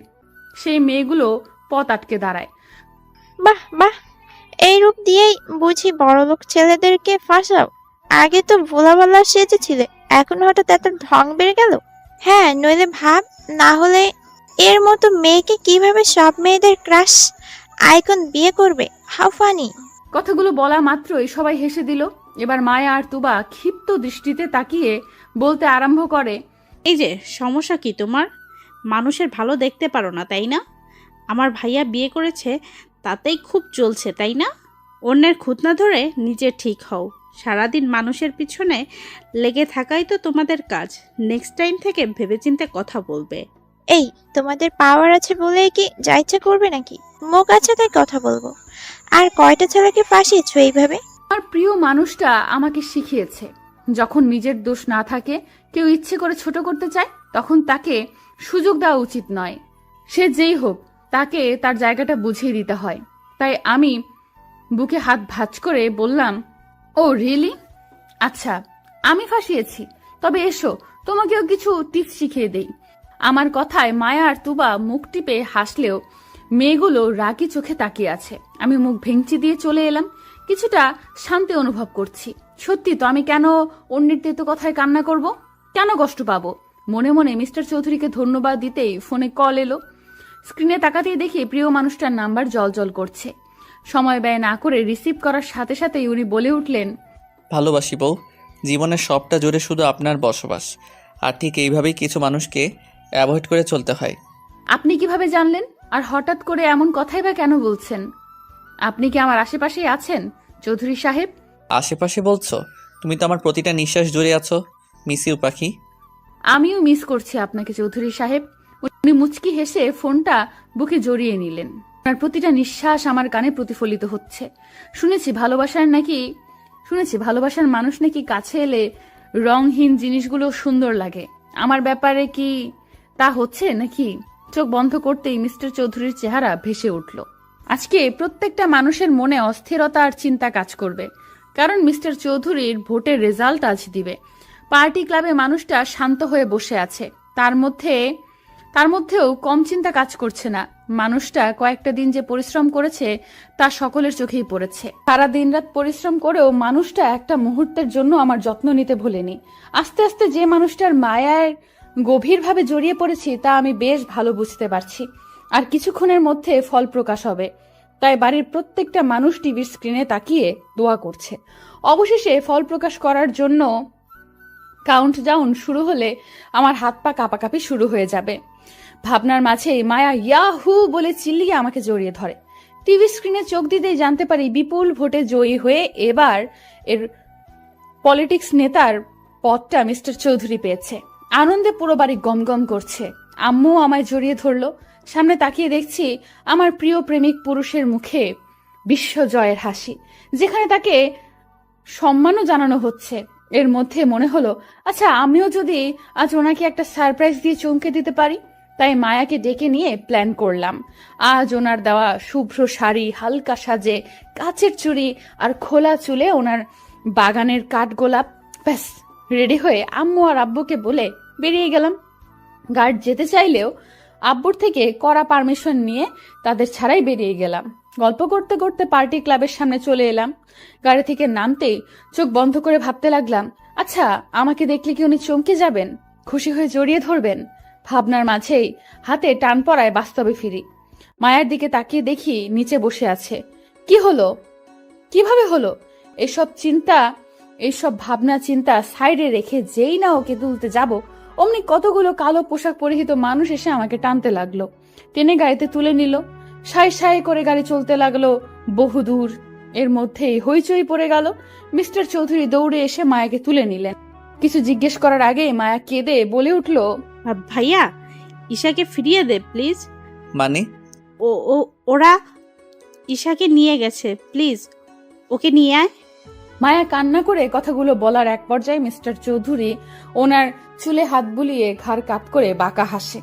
সেই মেয়েগুলো পথ আটকে দাঁড়ায়। বাহ বাহ, এই রূপ দিয়েই বুঝি বড়লোক ছেলেদেরকে ফাঁসাও? আগে তো ভোলাবালা সেজেছিলে, এখন হঠাৎ এত ঢং বেড়ে গেল। হ্যাঁ, নইলে ভাব, না হলে এর মতো মেয়েকে কিভাবে সব মেয়েদের ক্রাশ আইকন বিয়ে করবে? How funny. কথাগুলো বলা মাত্রই সবাই হেসে দিল। এবার মায়া আর তুবা ক্ষিপ্ত দৃষ্টিতে তাকিয়ে বলতে আরম্ভ করে, এই যে সমস্যা কি তোমার? মানুষের ভালো দেখতে পারো না তাই না? আমার ভাইয়া বিয়ে করেছে, তাতেই খুব চলছে তাই না? অন্যের খুঁত না ধরে নিজে ঠিক হও। সারাদিন মানুষের পিছনে লেগে থাকাই তো তোমাদের কাজ। নেক্সট টাইম থেকে ভেবেচিন্তে কথা বলবে। এই, তোমাদের পাওয়ার আছে বলে কি যা ইচ্ছা করবে নাকি? মুখ আছে তাই কথা বলবো। আর কয়টা ছেলেকে ফাঁসিয়েছো এইভাবে? আমার প্রিয় মানুষটা আমাকে শিখিয়েছে, যখন নিজের দোষ না থাকে, কেউ ইচ্ছে করে ছোট করতে চায়, তখন তাকে সুযোগ দেওয়া উচিত নয়। সে যেই হোক, তাকে তার জায়গাটা বুঝিয়ে দিতে হয়। তাই আমি বুকে হাত ভাঁজ করে বললাম, ও রিয়েলি? আচ্ছা, আমি ফাঁসিয়েছি? তবে এসো, তোমাকেও কিছু টিপস শিখিয়ে দেই। আমার কথায় মায়া আর তুবা মুখ টিপে হাসলেও মেয়েগুলো রাগী চোখে তাকিয়ে আছে। আমি মুখ ভেঙচি দিয়ে চলে এলাম। কিছুটা শান্তি অনুভব করছি। সত্যি তো, আমি কেন অন্যের তেতো কথায় কান্না করব? কেন কষ্ট পাবো? মনে মনে মিস্টার চৌধুরীকে ধন্যবাদ দিতেই ফোনে কল এলো। স্ক্রিনে তাকাতেই দেখি প্রিয় মানুষটার নাম্বার জলজল করছে। সময় ব্যয় না করে রিসিভ করার সাথে সাথেই উনি বলে উঠলেন, ভালোবাসি বউ, জীবনের সবটা জুড়ে শুধু আপনার বসবাস। আর ঠিক এইভাবেই কিছু মানুষকে অ্যাভয়েড করে চলতে হয়। আপনি কিভাবে জানলেন? আর হঠাৎ করে এমন কথাই বা কেন বলছেন? আপনি কি আমার আশেপাশেই আছেন চৌধুরী সাহেব? আশেপাশে বলছো? তুমি তো আমার প্রতিটা নিঃশ্বাস জুড়ে আছো মিস ইউ পাখি। আমিও মিস করছি আপনাকে চৌধুরী সাহেব। উনি মুচকি হেসে ফোনটা বুকে জড়িয়ে নিলেন। আপনার প্রতিটা নিঃশ্বাস আমার কানে প্রতিফলিত হচ্ছে। শুনেছি ভালোবাসার মানুষ নাকি কাছে এলে রংহীন জিনিসগুলো সুন্দর লাগে। আমার ব্যাপারে কি তা হচ্ছে নাকি? চোখ বন্ধ করতেই মিস্টার চৌধুরীর চেহারা ভেসে উঠল। আজকে প্রত্যেকটা মানুষের মনে অস্থিরতা আর চিন্তা কাজ করবে, কারণ মিস্টার চৌধুরীর ভোটের রেজাল্ট আজ দিবে। পার্টি ক্লাবে মানুষটা শান্ত হয়ে বসে আছে। তার মধ্যেও কম চিন্তা কাজ করছে না। মানুষটা কয়েকটা দিন যে পরিশ্রম করেছে তা সকলের চোখেই পড়েছে। সারা দিন রাত পরিশ্রম করেও মানুষটা একটা মুহূর্তের জন্য আমার যত্ন নিতে ভোলেনি। আস্তে আস্তে যে মানুষটার মায়ায় গভীরভাবে জড়িয়ে পড়েছি তা আমি বেশ ভালো বুঝতে পারছি। আর কিছুক্ষণের মধ্যে ফল প্রকাশ হবে। তাই বাড়ির প্রত্যেকটা মানুষ টিভির স্ক্রিনে তাকিয়ে দোয়া করছে। অবশেষে ফল প্রকাশ করার জন্য কাউন্টডাউন শুরু হলে আমার হাত পা কাঁপাকাঁপি শুরু হয়ে যাবে। ভাবনার মাঝেই মায়া ইয়াহু বলে চিল্লিয়ে আমাকে জড়িয়ে ধরে। টিভি স্ক্রিনে চোখ দিতেই জানতে পারি বিপুল ভোটে জয়ী হয়ে এবার এর পলিটিক্স নেতার পদটা মিস্টার চৌধুরী পেয়েছে। আনন্দে পুরো বাড়ি গমগম করছে। আম্মু আমায় জড়িয়ে ধরলো। সামনে তাকিয়ে দেখছি আমার প্রিয় প্রেমিক পুরুষের মুখে বিশ্বজয়ের হাসি, যেখানে তাকে সম্মানও জানানো হচ্ছে। এর মধ্যে মনে হলো, আচ্ছা আমিও যদি আজ ওনাকে একটা সারপ্রাইজ দিয়ে চমকে দিতে পারি। তাই মায়াকে ডেকে নিয়ে প্ল্যান করলাম। আজ ওনার দেওয়া শুভ্র শাড়ি, হালকা সাজে, কাচের চুড়ি আর খোলা চুলে ওনার বাগানের কাঠগোলাপ, ব্যাস রেডি হয়ে আম্মু আর আব্বুকে বলে বেরিয়ে গেলাম। গার্ড যেতে চাইলেও আব্বুর থেকে কড়া পারমিশন নিয়ে তাদের ছাড়াই বেরিয়ে গেলাম। গল্প করতে করতে পার্টি ক্লাবের সামনে চলে এলাম। গাড়ি থেকে নামতেই চোখ বন্ধ করে ভাবতে লাগলাম, আচ্ছা আমাকে দেখলে কি উনি চমকে যাবেন, খুশি হয়ে জড়িয়ে ধরবেন? ভাবনার মাঝেই হাতে টান পড়ায় বাস্তবে ফিরি। মায়ের দিকে তাকিয়ে দেখি নিচে বসে আছে। কি হলো? কিভাবে হলো? এইসব ভাবনা চিন্তা সাইডে রেখে যেই না ওকে তুলতে যাব, অমনি কতগুলো কালো পোশাক পরিহিত মানুষ এসে আমাকে টানতে লাগলো। টেনে গাড়িতে তুলে নিল। সাই সাই করে গাড়ি চলতে লাগলো বহুদূর। এর মধ্যেই হইচই পড়ে গেল। মিস্টার চৌধুরী দৌড়ে এসে মায়াকে তুলে নিলেন। কিছু জিজ্ঞেস করার আগে মায়া কেঁদে বলে উঠল, ভাইয়া, ঈশাকে ফিরিয়ে দে প্লিজ। মানে? ওরা ঈশাকে নিয়ে গেছে, প্লিজ ওকে নিয়ে আয়। মায়া কান্না করে কথাগুলো বলার এক পর্যায়ে মিস্টার চৌধুরী ওনার চুলে হাত বুলিয়ে ঘাড় কাত করে বাঁকা হাসে।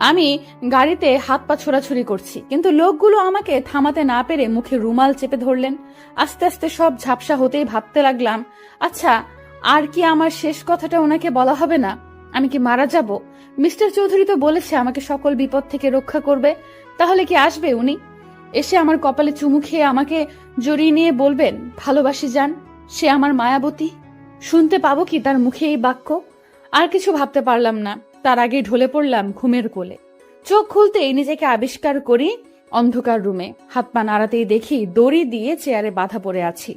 আমি গাড়িতে হাত পা ছোড়াছুড়ি করছি, কিন্তু লোকগুলো আমাকে থামাতে না পেরে মুখে রুমাল চেপে ধরলেন। আস্তে আস্তে সব ঝাপসা হতেই ভাবতে লাগলাম, আচ্ছা আর কি আমার শেষ কথাটা ওনাকে বলা হবে না? আমি কি মারা যাব? মিস্টার চৌধুরী তো বলেছে আমাকে সকল বিপদ থেকে রক্ষা করবে। তাহলে কি আসবে উনি? এসে আমার কপালে চুমু খেয়ে আমাকে জড়িয়ে নিয়ে বলবেন ভালোবাসি যান, সে আমার মায়াবতী? শুনতে পাবো কি তার মুখে এই বাক্য? আর কিছু ভাবতে পারলাম না। তার আগে ঢলে পড়লাম ঘুমের কোলে। চোখ খুলতেই নিজেকে আবিষ্কার করি অন্ধকার রুমে। হাত পা নাড়াতেই দেখি দড়ি দিয়ে চেয়ারে বাঁধা পড়ে আছি।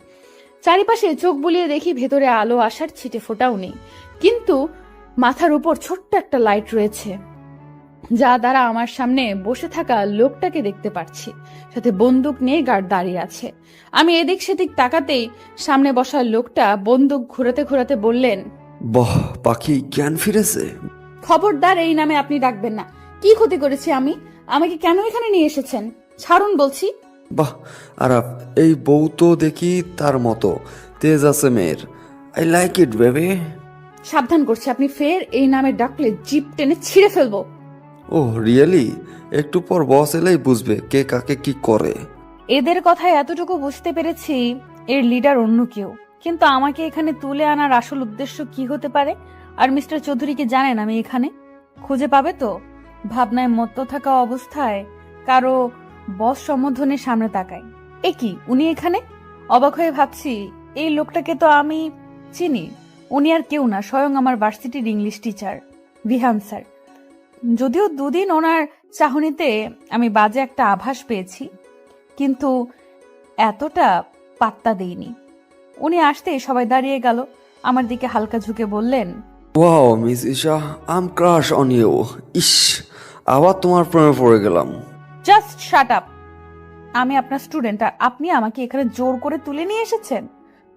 চারিপাশে চোখ বুলিয়ে দেখি ভেতরে আলো আসার ছিটে ফোটাও নেই, কিন্তু মাথার উপর ছোট্ট একটা লাইট রয়েছে, যা দ্বারা আমার সামনে বসে থাকা লোকটাকে দেখতে পাচ্ছি। সাথে বন্দুক নিয়ে গার্ড দাঁড়িয়ে আছে। আমি এদিক সেদিক তাকাতেই সামনে বসা লোকটা বন্দুক ঘোরাতে ঘোরাতে বললেন, বাহ, পাখি জ্ঞান ফিরেছে। খবরদার এই নামে আপনি ডাকবেন না। কি ক্ষতি করেছি আমি? আমাকে কেন এখানে নিয়ে এসেছেন? ছাড়ুন বলছি। বাহ আরাফ, এই বউ তো দেখি তার মতো তেজ আছে মেয়ের। I like it baby. সাবধান করছি, আপনি ফের এই নামে ডাকলে জিপ টেনে ছিঁড়ে ফেলবো। ও রিয়েলি? একটু পর বস এলেই বুঝবে কে কাকে কি করে। এদের কথায় এতটুকু বুঝতে পেরেছি এর লিডার অন্য কেউ। কিন্তু আমাকে এখানে তুলে আনার আসল উদ্দেশ্য কি হতে পারে? আর মিস্টার চৌধুরী কি জানেন আমি এখানে? খুঁজে পাবে তো? ভাবনায় মত্ত থাকা অবস্থায় কারো বস সম্বোধনের সামনে তাকাই। এ কি, উনি এখানে? অবাক হয়ে ভাবছি, এই লোকটাকে তো আমি চিনি। উনি আর কেউ না, স্বয়ং আমার ভার্সিটির ইংলিশ টিচার বিহান স্যার। যদিও দুদিন ওনার চাহনিতে আমি বাজে একটা আভাস পেয়েছি, কিন্তু এতটা পাত্তা দেইনি। উনি আসতেই সবাই দাঁড়িয়ে গেল। আমার দিকে হালকা ঝুঁকে বললেন, wow miss Isha, I'm crush on you. ইস, আবার তোমার প্রেমে পড়ে গেলাম। Just shut up. আমি আপনার স্টুডেন্ট আর আপনি আমাকে এখানে জোর করে তুলে নিয়ে এসেছেন।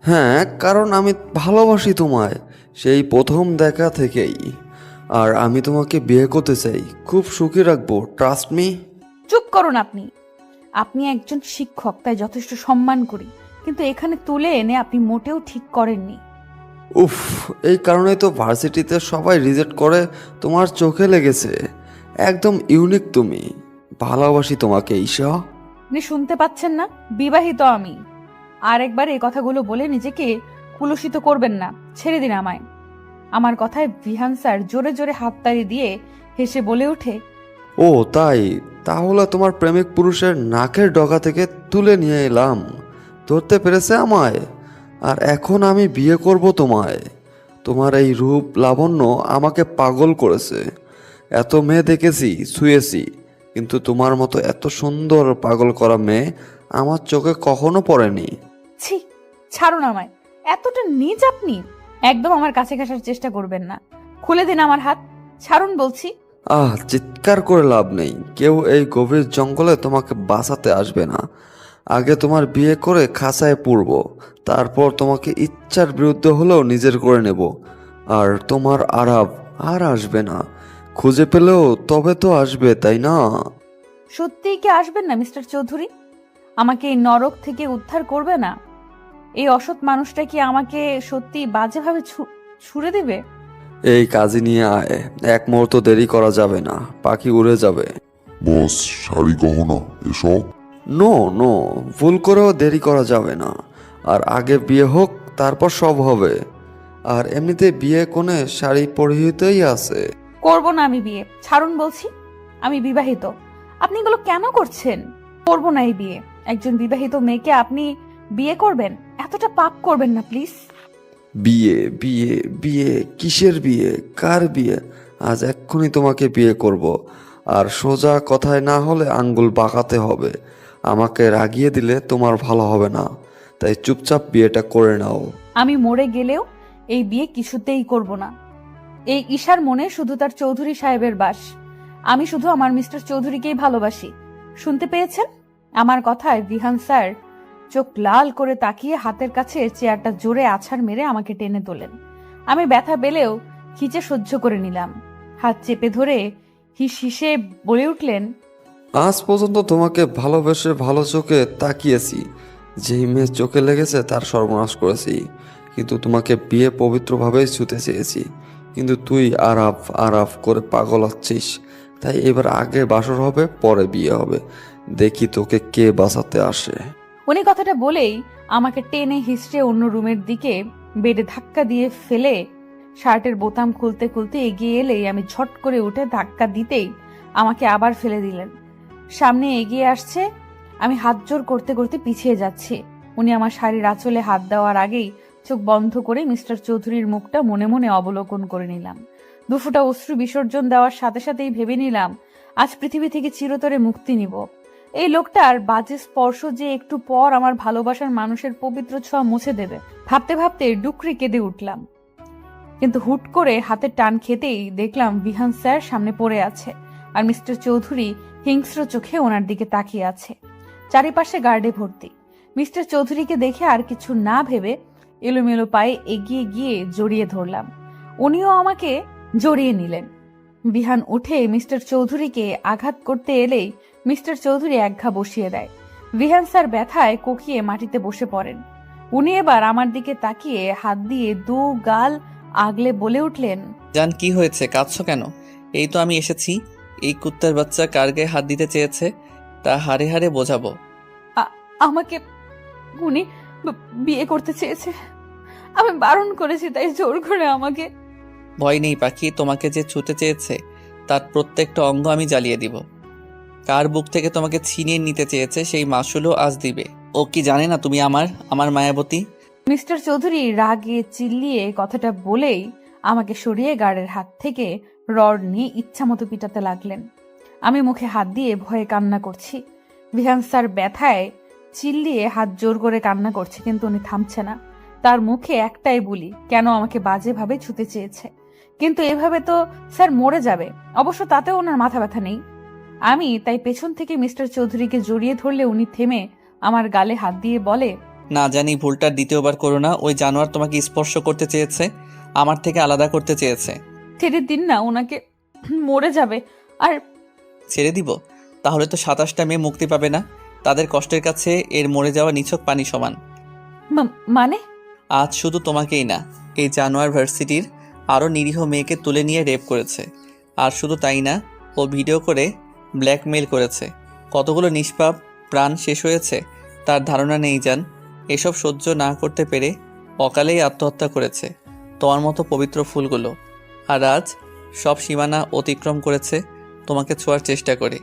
হ্যাঁ, কারণ আমি ভালোবাসি তোমায় সেই প্রথম দেখা থেকেই। আর আমি তোমাকে বিয়ে করতে চাই, খুব সুখী রাখবো, ট্রাস্ট মি। চুপ করুন আপনি। আপনি একজন শিক্ষক, তাই যথেষ্ট সম্মান করি, কিন্তু এখানে তুলে এনে আপনি মোটেও ঠিক করেননি। উফ, এই কারণেই তো ভার্সিটিতে সবাই রিজেক্ট করে। তোমার চোখে লেগেছে, একদম ইউনিক তুমি। ভালোবাসি তোমাকে ঈশা। আপনি শুনতে পাচ্ছেন না? বিবাহিত আমি। আরেকবার এই কথাগুলো বলে নিজেকে কুলুষিত করবেন না। ছেড়ে দিন আমায়। আমার কথায় বিহান স্যার জোরে জোরে হাততালি দিয়ে হেসে বলে ওঠে, ও তাই, তাহলে তোমার প্রেমিক পুরুষের নাকের ডগা থেকে তুলে নিয়ে এলাম। ধরতে পেরেছে আমায়? আর এখন আমি বিয়ে করব তোমায়। তোমার এই রূপ লাবণ্য আমাকে পাগল করেছে। এত মেয়ে দেখেছি, ছুঁয়েছি, কিন্তু তোমার মতো এত সুন্দর পাগল করা মেয়ে আমার চোখে কখনো পড়েনি। ছি, ছাড়ুন আমায়। এতটা নীচ আপনি? একদম আমার কাছে ঘাসার চেষ্টা করবেন না। খুলে দিন আমার হাত, ছাড়ুন বলছি। চিৎকার করে লাভ নেই, কেউ এই গভীর জঙ্গলে তোমাকে বাঁচাতে আসবে না। আগে তোমার বিয়ে করে খাঁচায় পুরব, তারপর তোমাকে ইচ্ছার বিরুদ্ধে হলেও নিজের করে নেব। আর তোমার আরাব আর আসবে না। খুঁজে পেলেও তবে তো আসবে, তাই না? সত্যিই কি আসবেন না মিস্টার চৌধুরী? আমাকে এই নরক থেকে উদ্ধার করবে না? এই অসৎ মানুষটা কি আমাকে সত্যি বাজেভাবে ছুড়ে দেবে? এই কাজে নিয়ে আয়, এক মুহূর্ত দেরি করা যাবে না, পাখি উড়ে যাবে। বস, শাড়ি গহনা এসব? নো নো, ভুল করেও দেরি করা যাবে না। আর আগে বিয়ে হোক, তারপর সব হবে। আর এমনিতে বিয়ে কোণে শাড়ি পরিহিতই আছে। করব না আমি বিয়ে, ছাড়ুন বলছি। আমি বিবাহিত। আপনি এগুলো কেন করছেন? করব না এই বিয়ে। একজন বিবাহিত মেয়েকে আপনি বিয়ে করবেন? এতটা পাপ করবেন না প্লিজ। বিয়ে বিয়ে বিয়ে, কিসের বিয়ে, কার বিয়ে? আজ এক্ষুনি তোমাকে বিয়ে করব। আর সোজা কথায় না হলে আঙ্গুল বাঁকাতে হবে। আমাকে রাগিয়ে দিলে তোমার ভালো হবে না, তাই চুপচাপ বিয়েটা করে নাও। আমি মরে গেলেও এই বিয়ে কিছুতেই করব না। এই ঈশার মনে শুধু তার চৌধুরী সাহেবের বাস। আমি শুধু আমার মিস্টার চৌধুরীকেই ভালোবাসি। শুনতে পেয়েছেন? আমার কথায় বিহান স্যার চোখ লাল করে তাকিয়ে হাতের কাছে চেয়ারটা জোরে আছাড় মেরে আমাকে টেনে তোলেন। আমি ব্যথা পেলেও খিচে সহ্য করে নিলাম। হাত চেপে ধরে হিস হিসে বলে উঠলেন, আজ পর্যন্ত তোমাকে ভালোবেসে ভালো চোখে তাকিয়েছি। যেই মেয়ে চোখে লেগেছে তার সর্বনাশ করেছি। কিন্তু তোমাকে বিয়ে পবিত্রভাবেই ছুতে চেয়েছি, কিন্তু তুই আরাফ আরাফ করে পাগল হচ্ছিস। তাই এবার আগে বাসর হবে, পরে বিয়ে হবে। দেখি তোকে কে বাঁচাতে আসে। উনি কথাটা বলেই আমাকে টেনে হিসড়ে অন্য রুমের দিকে বেডে ধাক্কা দিয়ে ফেলে শার্টের বোতাম খুলতে খুলতে এগিয়ে এলেই আমি ঝট করে উঠে ধাক্কা দিতেই আমাকে আবার ফেলে দিলেন। সামনে এগিয়ে আসছে, আমি হাত জোর করতে করতে পিছিয়ে যাচ্ছি। উনি আমার শাড়ির আঁচলে হাত দেওয়ার আগেই চোখ বন্ধ করে মিস্টার চৌধুরীর মুখটা মনে মনে অবলোকন করে নিলাম। দুফোঁটা অশ্রু বিসর্জন দেওয়ার সাথে সাথেই ভেবে নিলাম আজ পৃথিবী থেকে চিরতরে মুক্তি নিব। এই লোকটার বাজে স্পর্শ যে একটু পর আমার ভালোবাসার মানুষের পবিত্র ছোঁয়া মুছে দেবে। ভাবতে ভাবতে ডুকরে কেঁদে উঠলাম, কিন্তু হুট করে হাতের টান খেতেই দেখলাম বিহান স্যার সামনে পড়ে আছে আর মিস্টার চৌধুরী হিংস্র চোখে ওনার দিকে তাকিয়ে আছে। চারিপাশে গার্ডে ভর্তি। মিস্টার চৌধুরীকে দেখে আর কিছু না ভেবে এলোমেলো পায়ে এগিয়ে গিয়ে জড়িয়ে ধরলাম। উনিও আমাকে জড়িয়ে নিলেন। বিহান উঠে মিস্টার চৌধুরীকে আঘাত করতে এলেই মিস্টার চৌধুরী একঘা বসিয়ে দেয়। বিহান স্যার ব্যথায় কোকিয়ে মাটিতে বসে পড়েন। উনি এবার আমার দিকে তাকিয়ে হাত দিয়ে দু গাল আগলে বলে উঠলেন, জান কি হয়েছে, কাঁদছো কেন? এই তো আমি এসেছি। এই কুত্তার বাচ্চা কার গায়ে হাত দিতে চেয়েছে তা হারে হারে বোঝাবো। আমাকে উনি বিয়ে করতে চেয়েছে। আমি বারণ করেছি তাই জোর করে আমাকে। ভয় নেই পাখি, তোমাকে যে ছুতে চেয়েছে তার প্রত্যেকটা অঙ্গ আমি জ্বালিয়ে দিব। কার বুক থেকে তোমাকে ছিনিয়ে নিতে চেয়েছে সেই মাসুলও আজ দিবে। ও কি জানে না তুমি আমার মায়াবতী? মিস্টার চৌধুরী রাগে চিল্লিয়ে কথাটা বলেই আমাকে সরিয়ে গার্ডের হাত থেকে রড নিয়ে ইচ্ছামতো পিটাতে লাগলেন। আমি মুখে হাত দিয়ে ভয়ে কান্না করছি। বিহান স্যার ব্যথায় চিল্লিয়ে হাত জোর করে কান্না করছে, কিন্তু উনি থামছে না। তার মুখে একটাই বুলি, কেন আমাকে বাজেভাবে ছুতে চেয়েছে। কিন্তু এভাবে তো স্যার মরে যাবে। অবশ্য তাতেও ওনার মাথা ব্যথা নেই। আমি তাই পেছন থেকে মিস্টার চৌধুরীকে জড়িয়ে ধরলে উনি থেমে আমার গালে হাত দিয়ে বলে, না জানি ভুলটা দ্বিতীয়বার করো না। ওই জানোয়ার তোমাকে স্পর্শ করতে চেয়েছে, আমার থেকে আলাদা করতে চেয়েছে। ছেড়ে দিন না, ওনাকে মরে যাবে। আর ছেড়ে দিব? তাহলে তো 27টা মেয়ে মুক্তি পাবে না। তাদের কষ্টের কাছে এর মরে যাওয়া নিছক পানি সমান। মানে? আজ শুধু তোমাকেই না, এই জানোয়ার ভার্সিটির আরও নিরীহ মেয়েকে তুলে নিয়ে রেপ করেছে। আর শুধু তাই না, ও ভিডিও করে ব্ল্যাকমেইল করেছে। কতগুলো নিষ্পাপ প্রাণ শেষ হয়েছে তার ধারণা নেই জান। এসব সহ্য না করতে পেরে অকালেই আত্মহত্যা করেছে তোমার মতো পবিত্র ফুলগুলো। আর আজ সব সীমানা অতিক্রম করেছে তোমাকে ছোঁয়ার চেষ্টা করে।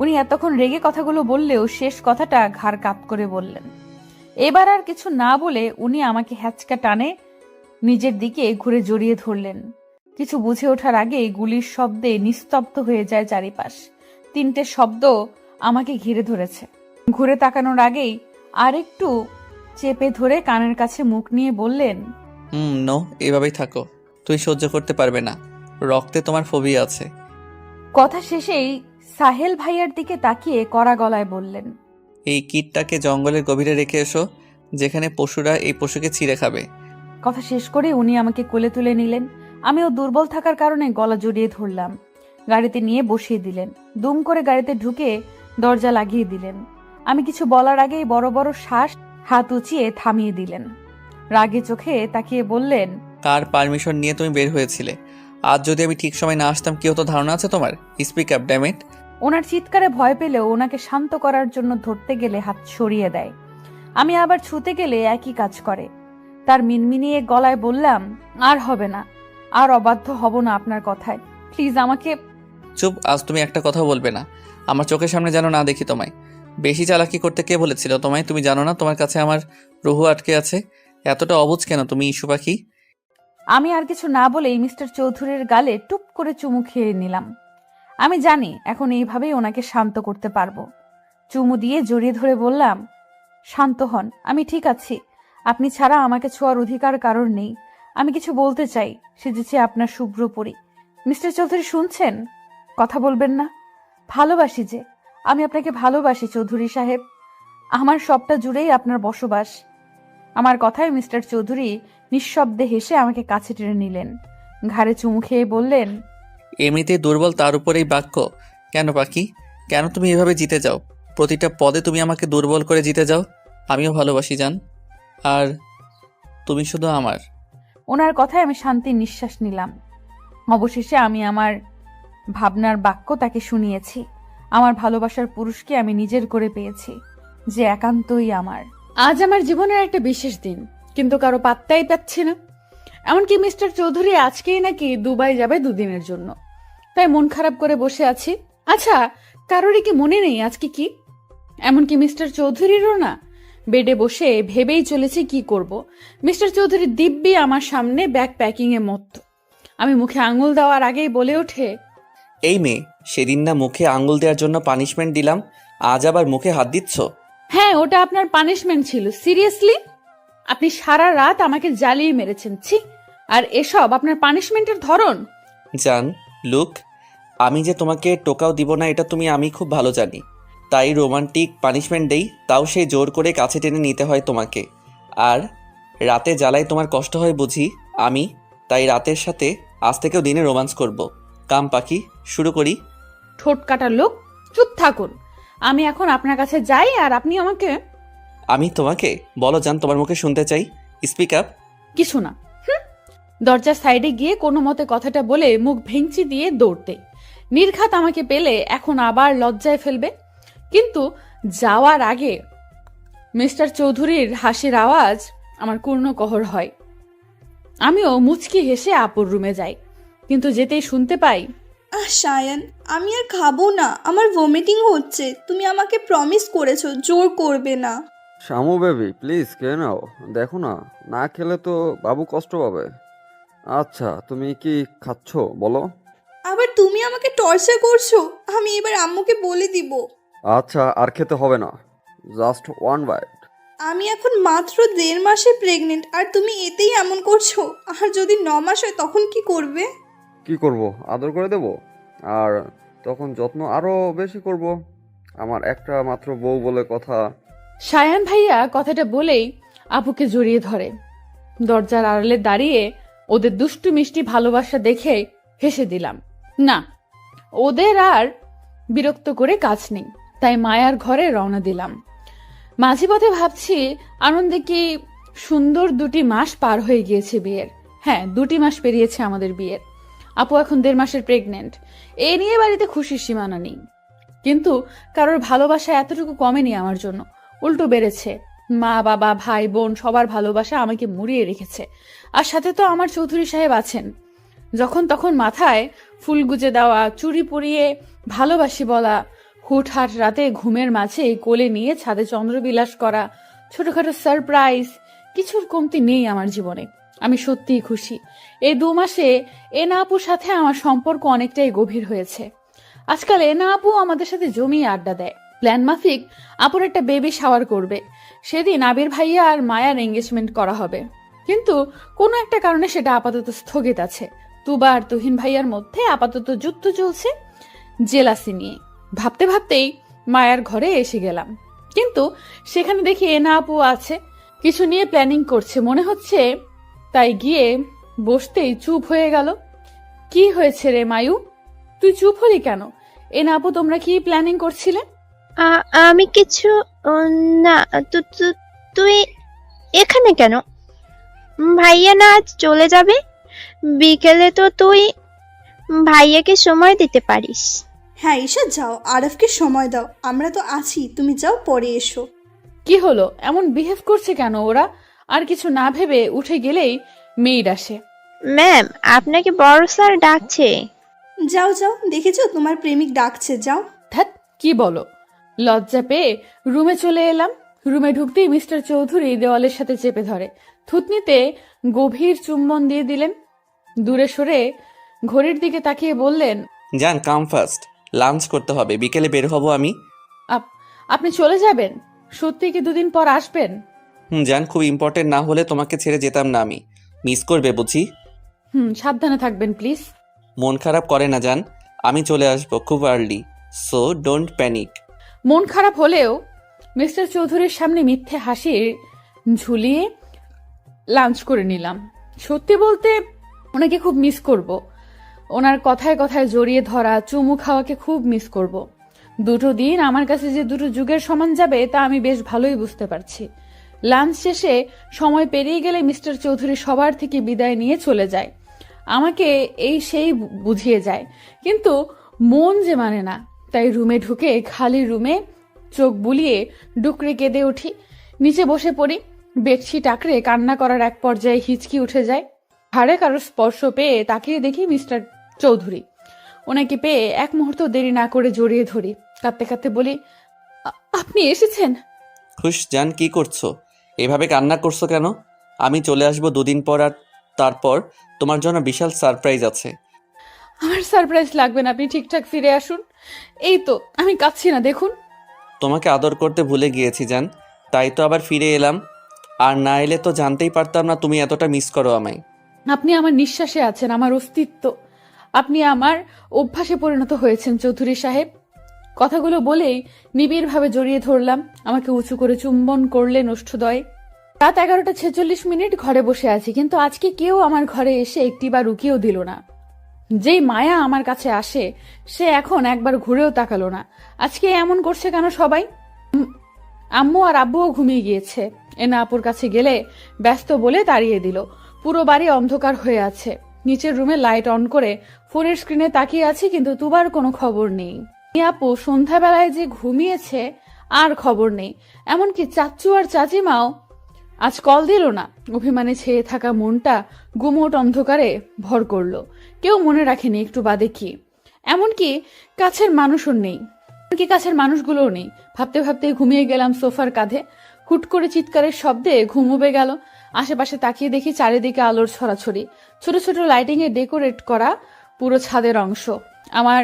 উনি এতক্ষণ রেগে কথাগুলো বললেও শেষ কথাটা ঘাড় কাত করে বললেন। এবার আর কিছু না বলে উনি আমাকে হ্যাচকা টানে নিজের দিকে ঘুরে জড়িয়ে ধরলেন। কিছু বুঝে ওঠার আগেই গুলির শব্দে নিস্তব্ধ হয়ে যায় চারিপাশ। 3টে শব্দ আমাকে ঘিরে ধরেছে। ঘুরে তাকানোর আগেই আরেকটু চেপে ধরে কানের কাছে মুখ নিয়ে বললেন, নো, এভাবেই থাকো। তুই সহ্য করতে পারবে না, রক্তে তোমার ফোবিয়া আছে। কথা শেষেই সাহেল ভাইয়ার দিকে তাকিয়ে কড়া গলায় বললেন, এই কিটটাকে জঙ্গলের গভীরে রেখে এসো, যেখানে পশুরা এই পশুকে ছিঁড়ে খাবে। কথা শেষ করে উনি আমাকে কোলে তুলে নিলেন। আমিও দুর্বল থাকার কারণে গলা জড়িয়ে ধরলাম। গাড়িতে নিয়ে বসিয়ে দিলেন। দুম করে গাড়িতে ঢুকে দরজা লাগিয়ে দিলেন। আমি কিছু বলার আগেই বড় বড় শ্বাস হাত উঁচিয়ে থামিয়ে দিলেন। রাগে চোখে তাকিয়ে বললেন, কার পারমিশন নিয়ে তুমি বের হয়েছিলে? আজ যদি আমি ঠিক সময় না আসতাম কি হতো ধারণা আছে তোমার? Speak up damn it. ওনার চিৎকারে ভয় পেলেও ওনাকে শান্ত করার জন্য ধরতে গেলে হাত সরিয়ে দেয়। আমি আবার ছুতে গেলে একই কাজ করে। তার মিনমিনিয়ে গলায় বললাম, আর হবে না, আর অবাধ্য হব না আপনার কথায়। প্লিজ আমাকে। চুপ, আজ তুমি একটা কথা বলবে না। আমার চোখের সামনে যেন না দেখি তোমায়। বেশি চালাকি করতে কে বলেছিল তোমায়? তুমি জানো না তোমার কাছে আমার রুহু আটকে আছে? এতটা অবুঝ কেন তুমি, ইস্যু পাখি? আমি আর কিছু না বলেই মিস্টার চৌধুরীর গালে টুপ করে চুমু খেয়ে নিলাম। আমি জানি এখন এইভাবেই ওনাকে শান্ত করতে পারবো। চুমু দিয়ে জড়িয়ে ধরে বললাম, শান্ত হন, আমি ঠিক আছি। আপনি ছাড়া আমাকে ছোঁয়ার অধিকার কারোর নেই। আমি কিছু বলতে চাই, সেজেছি আপনার শুভ্র পরি। মিস্টার চৌধুরী শুনছেন? কথা বলবেন না? ভালোবাসি যে, আমি আপনাকে ভালোবাসি চৌধুরী সাহেব। আমার সবটা জুড়েই আপনার বসবাস। আমার কথায় মিস্টার চৌধুরী নিঃশব্দে হেসে আমাকে কাছে টেনে নিলেন। ঘাড়ে চুমু খেয়ে বললেন, এমনিতেই দুর্বল, তার উপর এই বাক্য কেন পাখি? কেন তুমি এভাবে জিতে যাও? প্রতিটা পদে তুমি আমাকে দুর্বল করে জিতে যাও। আমিও ভালোবাসি জান, আর তুমি শুধু আমার। ওনার কথায় আমি শান্তির নিঃশ্বাস নিলাম। অবশেষে আমি আমার ভাবনার বাক্য তাকে শুনিয়েছি। আমার ভালোবাসার পুরুষকে আমি নিজের করে পেয়েছি, যে একান্তই আমার। আজ আমার জীবনের একটা বিশেষ দিন, কিন্তু কারো পাত্তাই পাচ্ছি না। এমনকি মিস্টার চৌধুরী আজকেই নাকি দুবাই যাবে 2 দিনের জন্য। তাই মন খারাপ করে বসে আছি। আচ্ছা, কারোরই কি মনে নেই আজকে কি? এমনকি মিস্টার চৌধুরীরও না। বেডে বসে ভেবেই চলেছি কি করব। মিস্টার চৌধুরী দিব্যি আমার সামনে ব্যাগ প্যাকিং এ মত্ত। আমি মুখে আঙুল দেওয়ার আগেই বলে ওঠে, এই মেয়ে, সেদিন না মুখে আঙ্গুল দেওয়ার জন্য পানিশমেন্ট দিলাম, আজ আবার মুখে হাত দিচ্ছ? হ্যাঁ, ওটা আপনার পানিশমেন্ট ছিল। সিরিয়াসলি? আপনি সারা রাত আমাকে জ্বালিয়ে মেরেছেন, ছি। আর এসব আপনার পানিশমেন্টের ধরন? জান, লুক, আমি যে তোমাকে টোকাও দিব না এটা আমি খুব ভালো জানি। তাই রোমান্টিক পানিশমেন্ট দেই, তাও সেই জোর করে কাছে টেনে নিতে হয় তোমাকে। আর রাতে জ্বালায় তোমার কষ্ট হয় বুঝি? আমি তাই রাতের সাথে আজ থেকেও দিনে রোমান্স করব। কাম পাখি, শুরু করি। ঠোঁট কাটার লোক, চুপ থাকুন। আমি এখন আপনার কাছে যাই আর আপনি আমাকে। আমি তোমাকে? বলো জান, তোমার মুখে শুনতে চাই। Speak up. কিছু না। দরজার সাইডে গিয়ে কোনো মতে কথাটা বলে মুখ ভেঙচি দিয়ে দৌড়তে। নির্ঘাত আমাকে পেলে এখন আবার লজ্জায় ফেলবে। কিন্তু যাওয়ার আগে মিস্টার চৌধুরীর হাসির আওয়াজ আমার কর্ণকহর হয়। আমিও মুচকি হেসে আপুর রুমে যাই, কিন্তু যেতেই শুনতে পাই, সায়ান, আমি আর খাবো না, আমার ভমিটিং হচ্ছে। তুমি আমাকে প্রমিস করেছো জোর করবে না। শামু বেবি প্লিজ খেয়ে নাও, দেখো না, না খেলে তো বাবু কষ্ট পাবে। আচ্ছা তুমি কি খাচ্ছ বলো? আবার তুমি আমাকে টর্চার করছো। আমি এবার আম্মুকে বলে দিব। আচ্ছা আর খেতে হবে না, জাস্ট ওয়ান বাইট। আমি এখন মাত্র 1.5 মাসে প্রেগনেন্ট, আর তুমি এতেই এমন করছো। আর যদি 9 মাস হয় তখন কি করবে? কি করব, আদর করে দেব, আর তখন যত্ন আরো বেশি করব। আমার একটা মাত্র বউ বলে কথা। সায়ান ভাইয়া কথাটা বলেই আপুকে জড়িয়ে ধরে। দরজার আড়ালে দাঁড়িয়ে ওদের দুষ্টু মিষ্টি ভালোবাসা দেখে হেসে দিলাম। না, ওদের আর বিরক্ত করে কাজ নেই, তাই মায়ার ঘরে রওনা দিলাম। মাঝে পথে ভাবছি আনন্দে কি সুন্দর 2টি মাস পার হয়ে গিয়েছে বিয়ের। হ্যাঁ, 2টি মাস পেরিয়েছে আমাদের বিয়ের। আপু এখন 1.5 মাসের প্রেগনেন্ট। এ নিয়ে বাড়িতে খুশির সীমানা নেই, কিন্তু কারোর ভালোবাসা এতটুকু কমেনি আমার জন্য, উল্টো বেড়েছে। মা বাবা ভাই বোন সবার ভালোবাসা আমাকে মুড়িয়ে রেখেছে। আর সাথে তো আমার চৌধুরী সাহেব আছেন। যখন তখন মাথায় ফুল গুজে দেওয়া, চুড়ি পরিয়ে ভালোবাসি বলা, হুটহাট রাতে ঘুমের মাঝে কোলে নিয়ে ছাদে চন্দ্রবিলাস করা, ছোটখাটো সারপ্রাইজ, কিছুর কমতি নেই আমার জীবনে। আমি সত্যিই খুশি। এই 2 মাসে এনা আপুর সাথে আমার সম্পর্ক অনেকটাই গভীর হয়েছে। আজকাল এনা আপু আমাদের সাথে জমিয়ে আড্ডা দেয়। প্ল্যান মাফিক আপুর একটা বেবি শাওয়ার করবে। সেদিন আবির ভাইয়া আর মায়ার এঙ্গেজমেন্ট করা হবে, কিন্তু কোনো একটা কারণে সেটা আপাতত স্থগিত আছে। তুবা আর তুহিন ভাইয়ার মধ্যে আপাতত যুদ্ধ চলছে জেলাসি নিয়ে। ভাবতে ভাবতেই মায়ার ঘরে এসে গেলাম, কিন্তু সেখানে দেখি এনা আপু আছে, কিছু নিয়ে প্ল্যানিং করছে মনে হচ্ছে। তাই গিয়ে বসতেই চুপ হয়ে গেল। কি হয়েছে রে মায়ু, তুই চুপ হলি কেন? এনা আপু তোমরা কি প্ল্যানিং করছিলে? আমি কিছু না। তুই এখানে কেন? ভাইয়া না আজ চলে যাবে? বিকেলে তো তুই ভাইয়াকে সময় দিতে পারিস। হ্যাঁ ঈশা, যাও, আরফকে সময় দাও। আমরা তো আছি, তুমি যাও, পরে এসো। কি হলো, এমন বিহেভ করছে কেন ওরা? আর কিছু না ভেবে উঠে গেলেই মেয়ের আসে। ম্যাম, আপনাকে বড় স্যার ডাকছে। যাও যাও, দেখেছো তোমার প্রেমিক ডাকছে, যাও। ধ্যাৎ, কি বলো? লজ্জা পেয়ে রুমে চলে এলাম। রুমে ঢুকতেই মিস্টার চৌধুরী দেওয়ালের সাথে চেপে ধরে থুতনিতে গভীর চুম্বন দিয়ে দিলেন। দূরে সরে ঘড়ির দিকে তাকিয়ে বললেন, জান কাম ফার্স্ট, লাঞ্চ করতে হবে, বিকেলে বের হব আমি। আপনি চলে যাবেন? সত্যি কি 2 দিন পর আসবেন? জান, খুব ইম্পর্টেন্ট না হলে তোমাকে ছেড়ে যেতাম না আমি। মিস করবে বুঝি? সাবধানে থাকবেন প্লিজ। মন খারাপ করে না জান, আমি চলে আসবো খুব আর্লি, সো ডোন্ট প্যানিক। মন খারাপ হলেও মিস্টার চৌধুরীর সামনে মিথ্যে হাসি ঝুলিয়ে লাঞ্চ করে নিলাম। সত্যি বলতে ওনাকে খুব মিস করব। ওনার কথায় কথায় জড়িয়ে ধরা, চুমু খাওয়াকে খুব মিস করব। 2টো দিন আমার কাছে যে 2টো যুগের সমান যাবে তা আমি বেশ ভালোই বুঝতে পারছি। লাঞ্চ শেষে সময় পেরিয়ে গেলে মিস্টার চৌধুরী সবার থেকে বিদায় নিয়ে চলে যায়। আমাকে এই সেই বুঝিয়ে যায়, কিন্তু মন যে মানে না। তাই রুমে ঢুকে খালি রুমে চোখ বুলিয়ে ডুকরে কেঁদে উঠি। নিচে বসে পড়ি। বেডশিট আঁকড়ে কান্না করার এক পর্যায়ে হিচকি উঠে যায়। ঘাড়ে কারোর স্পর্শ পেয়ে তাকিয়ে দেখি মিস্টার চৌধুরী। ওনাকে পেয়ে এক মুহূর্ত দেরি না করে জড়িয়ে ধরি। কাঁদতে কাঁদতে বলি, আপনি এসেছেন? খুশ জান, কি করছো? এভাবে কান্না করছো কেন? আমি চলে আসবো 2 দিন পর, আর তারপর তোমার জন্য বিশাল সারপ্রাইজ আছে। আমার সারপ্রাইজ লাগবে না, আপনি ঠিকঠাক ফিরে আসুন। এই তো আমি কাঁদছি না, দেখুন। তোমাকে আদর করতে ভুলে গিয়েছি জান, তাই তো আবার ফিরে এলাম। আর না এলে তো জানতেই পারতাম না তুমি এতটা মিস করো আমায়। আপনি আমার নিঃশ্বাসে আছেন, আমার অস্তিত্ব। আপনি আমার অভ্যাসে পরিণত হয়েছেন চৌধুরী সাহেব। কথাগুলো বলেই নিবিড়ভাবে জড়িয়ে ধরলাম। আমাকে উঁচু করে চুম্বন করলেন ওষ্ঠদয়। রাত 11:46 ঘরে বসে আছি, কিন্তু আজকে কেউ আমার ঘরে এসে একটিবার রুকিয়েও দিল না। যেই মায়া আমার কাছে আসে সে এখন একবার ঘুরেও তাকালো না। আজকে এমন করছে কেন সবাই? আম্মু আর আব্বুও ঘুমিয়ে গিয়েছে। এনা আপুর কাছে গেলে ব্যস্ত বলে তাড়িয়ে দিল। পুরো বাড়ি অন্ধকার হয়ে আছে। নিচের রুমে লাইট অন করে ফোনের স্ক্রিনে তাকিয়ে আছি, কিন্তু তুবার কোনো খবর নেই। আপু সন্ধ্যাবেলায় যে ঘুমিয়েছে আর খবর নেই। এমনকি চাচ্চু আর চাচিমাও আজ কল দিল না। অভিমানে ছেয়ে থাকা মনটা গুমোট অন্ধকারে ভর করলো। কেউ মনে রাখেনি একটু বাদে কি, এমনকি কাছের মানুষও নেই, এমনকি কাছের মানুষগুলোও নেই। ভাবতে ভাবতে ঘুমিয়ে গেলাম সোফার কাঁধে। হুট করে চিৎকারের শব্দে ঘুম উবে গেল। আশেপাশে তাকিয়ে দেখি চারিদিকে আলোর ছড়াছড়ি, ছোট ছোট লাইটিং এ ডেকোরেট করা পুরো ছাদের অংশ। আমার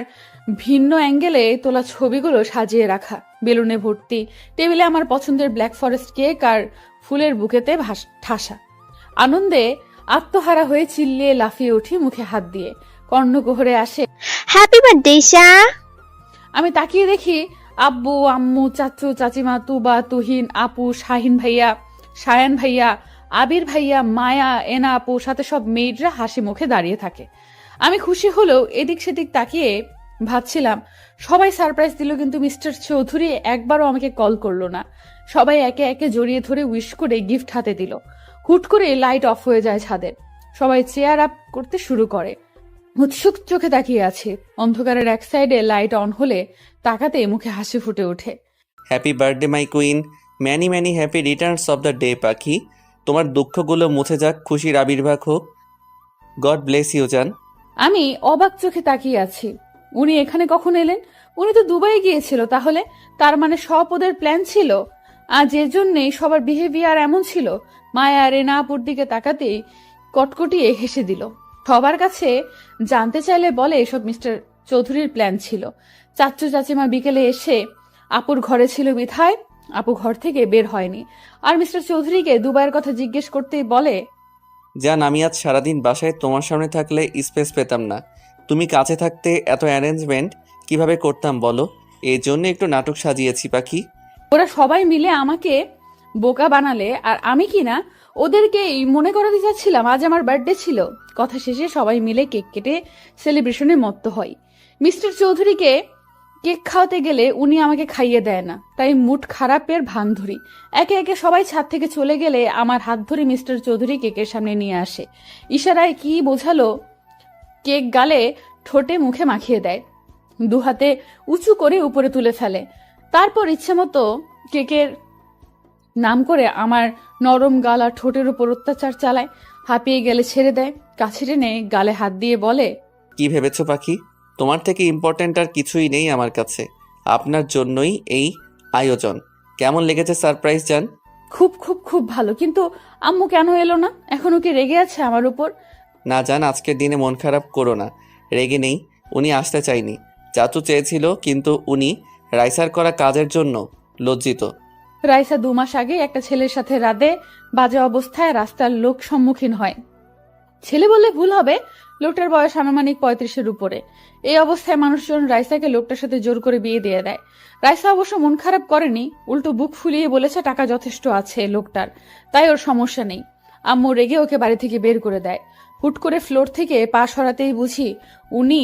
ভিন্ন অ্যাঙ্গেলে তোলা ছবিগুলো সাজিয়ে রাখা, বেলুনে ভর্তি। টেবিলে আমার পছন্দের ব্ল্যাক ফরেস্ট কেক আর ফুলের বুকেতে ঠাসা। আনন্দে আত্মহারা হয়ে চিল্লিয়ে লাফিয়ে উঠি, মুখে হাত দিয়ে। কর্ণগোহরে আসে হ্যাপি বার্থডে ঈশা। আমি তাকিয়ে দেখি আব্বু, আম্মু, চাচু, চাচিমা, তুবা, তুহিন, আপু, শাহিন ভাইয়া, সায়ান ভাইয়া, আবির ভাইয়া, মায়া, এনা আপু, সাথে সব মেয়েরা হাসি মুখে দাঁড়িয়ে থাকে। আমি খুশি হলেও এদিক সেদিক তাকিয়ে ভাবছিলাম, সবাই সারপ্রাইজ দিল, কিন্তু মিস্টার চৌধুরী একবারও আমাকে কল করলো না। সবাই একে একে জড়িয়ে ধরে উইশ করে গিফট হাতে দিল। হুট করে লাইট অফ হয়ে যায় ছাদের। সবাই চেয়ার আপ করতে শুরু করে। উৎসুক চোখে তাকিয়ে আছে। অন্ধকারের এক সাইডে লাইট অন হলে তাকাতে মুখে হাসি ফুটে ওঠে। Happy birthday my queen, many many happy returns of the day Pakhi. তোমার দুঃখগুলো মুছে যাক, খুশির আবির্ভাব হোক। গড ব্লেস ইউ জান। আমি অবাক চোখে তাকিয়ে আছি। উনি এখানে কখন এলেন? উনি তো দুবাই গিয়েছিল। তাহলে তার মানে সব ওদের প্ল্যান ছিল, আর যে জন্যই সবার বিহেভিয়ার এমন ছিল। মায়া রেনা আপুর দিকে তাকাতেই কটকটিয়ে হেসে দিল। সবার কাছে জানতে চাইলে বলে এসব মিস্টার চৌধুরীর প্ল্যান ছিল। চাচু চাচিমা বিকেলে এসে আপুর ঘরে ছিল বিধায় আপু ঘর থেকে বের হয়নি। আর মিস্টার চৌধুরীকে দুবাইয়ের কথা জিজ্ঞেস করতেই বলে, জান, আমি আজ সারাদিন বাসায় তোমার সামনে থাকলে স্পেস পেতাম না। তুমি কাছে থাকতে এত অ্যারেঞ্জমেন্ট কিভাবে করতাম বলো? এই জন্য একটু নাটক সাজিয়েছি পাখি। ওরা সবাই মিলে আমাকে বোকা বানালে, আর আমি কি না ওদেরকেই মনে করাতে চাচ্ছিলাম আজ আমার বার্থডে ছিল। কথা শেষে সবাই মিলে কেক কেটে সেলিব্রেশনে মত্ত হয়। মিস্টার চৌধুরীকে কেক খাওয়াতে গেলে উনি আমাকে খাইয়ে দেয় না, তাই মুড খারাপের ভান ধরি। একে একে সবাই ছাদ থেকে চলে গেলে আমার হাত ধরে মিস্টার চৌধুরী কেকের সামনে নিয়ে আসে। ইশারায় কি বোঝালো, কেক গালে ঠোঁটে মুখে মাখিয়ে দেয়। দু হাতে উঁচু করে উপরে তুলে ফেলে। তারপর ইচ্ছে মতো কেকের নাম করে আমার নরম গাল আর ঠোঁটের উপর অত্যাচার চালায়। হাঁপিয়ে গেলে ছেড়ে দেয়। কাছে টেনে গালে হাত দিয়ে বলে, কি ভেবেছো পাখি? তোমার থেকে ইম্পর্ট্যান্ট আর কিছুই নেই আমার কাছে। আপনার জন্যই এই আয়োজন। কেমন লেগেছে সারপ্রাইজ জান? খুব খুব খুব ভালো, কিন্তু আম্মু কেন এলো না? এখনো কি রেগে আছে আমার উপর? না জান, আজকের দিনে মন খারাপ করো না। রেগে নেই, উনি আসতে চাইনি। চাচু চেয়েছিল, কিন্তু উনি রাইসার করা কাজের জন্য লজ্জিত। রাইসা 2 মাস আগে একটা ছেলের সাথে রাতে বাজে অবস্থায় রাস্তার লোক সম্মুখীন হয়। ছেলে বললে ভুল হবে, লোকটার বয়স আনুমানিক 35-এর উপরে। এই অবস্থায় মানুষজন রাইসাকে লোকটার সাথে জোর করে বিয়ে দিয়ে দেয়। রাইসা অবশ্য মন খারাপ করেনি, উল্টো বুক ফুলিয়ে বলেছে টাকা যথেষ্ট আছে লোকটার, তাই ওর সমস্যা নেই। আম্মু রেগে ওকে বাড়ি থেকে বের করে দেয়। হুট করে ফ্লোর থেকে পা সরাতেই বুঝি উনি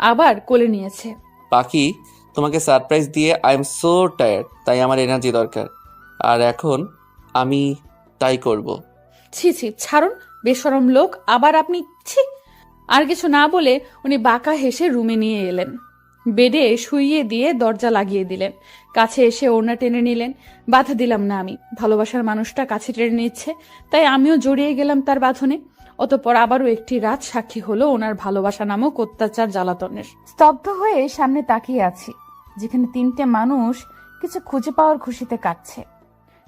আবার কোলে নিয়েছে। পাখি, তোমাকে সারপ্রাইজ দিয়ে আই এম সো টায়ার্ড, তাই আমার এনার্জি দরকার। আর এখন আমি তাই করব। ছি ছি, ছাড়ুন, বেশরম লোক। আবার আপনি ছি। আর কিছু না বলে উনি বাঁকা হেসে রুমে নিয়ে এলেন। বেডে শুইয়ে দিয়ে দরজা লাগিয়ে দিলেন। কাছে এসে ওড়না টেনে নিলেন। বাধা দিলাম না আমি। ভালোবাসার মানুষটা কাছে টেনে নিচ্ছে, তাই আমিও জড়িয়ে গেলাম তার বাঁধনে। অতঃপর আবারও একটি রাত সাক্ষী হলো ওনার ভালোবাসা নামক অত্যাচার জ্বালাতনের। স্তব্ধ হয়ে সামনে তাকিয়ে আছি, যেখানে 3টে মানুষ কিছু খুঁজে পাওয়ার খুশিতে কাটছে।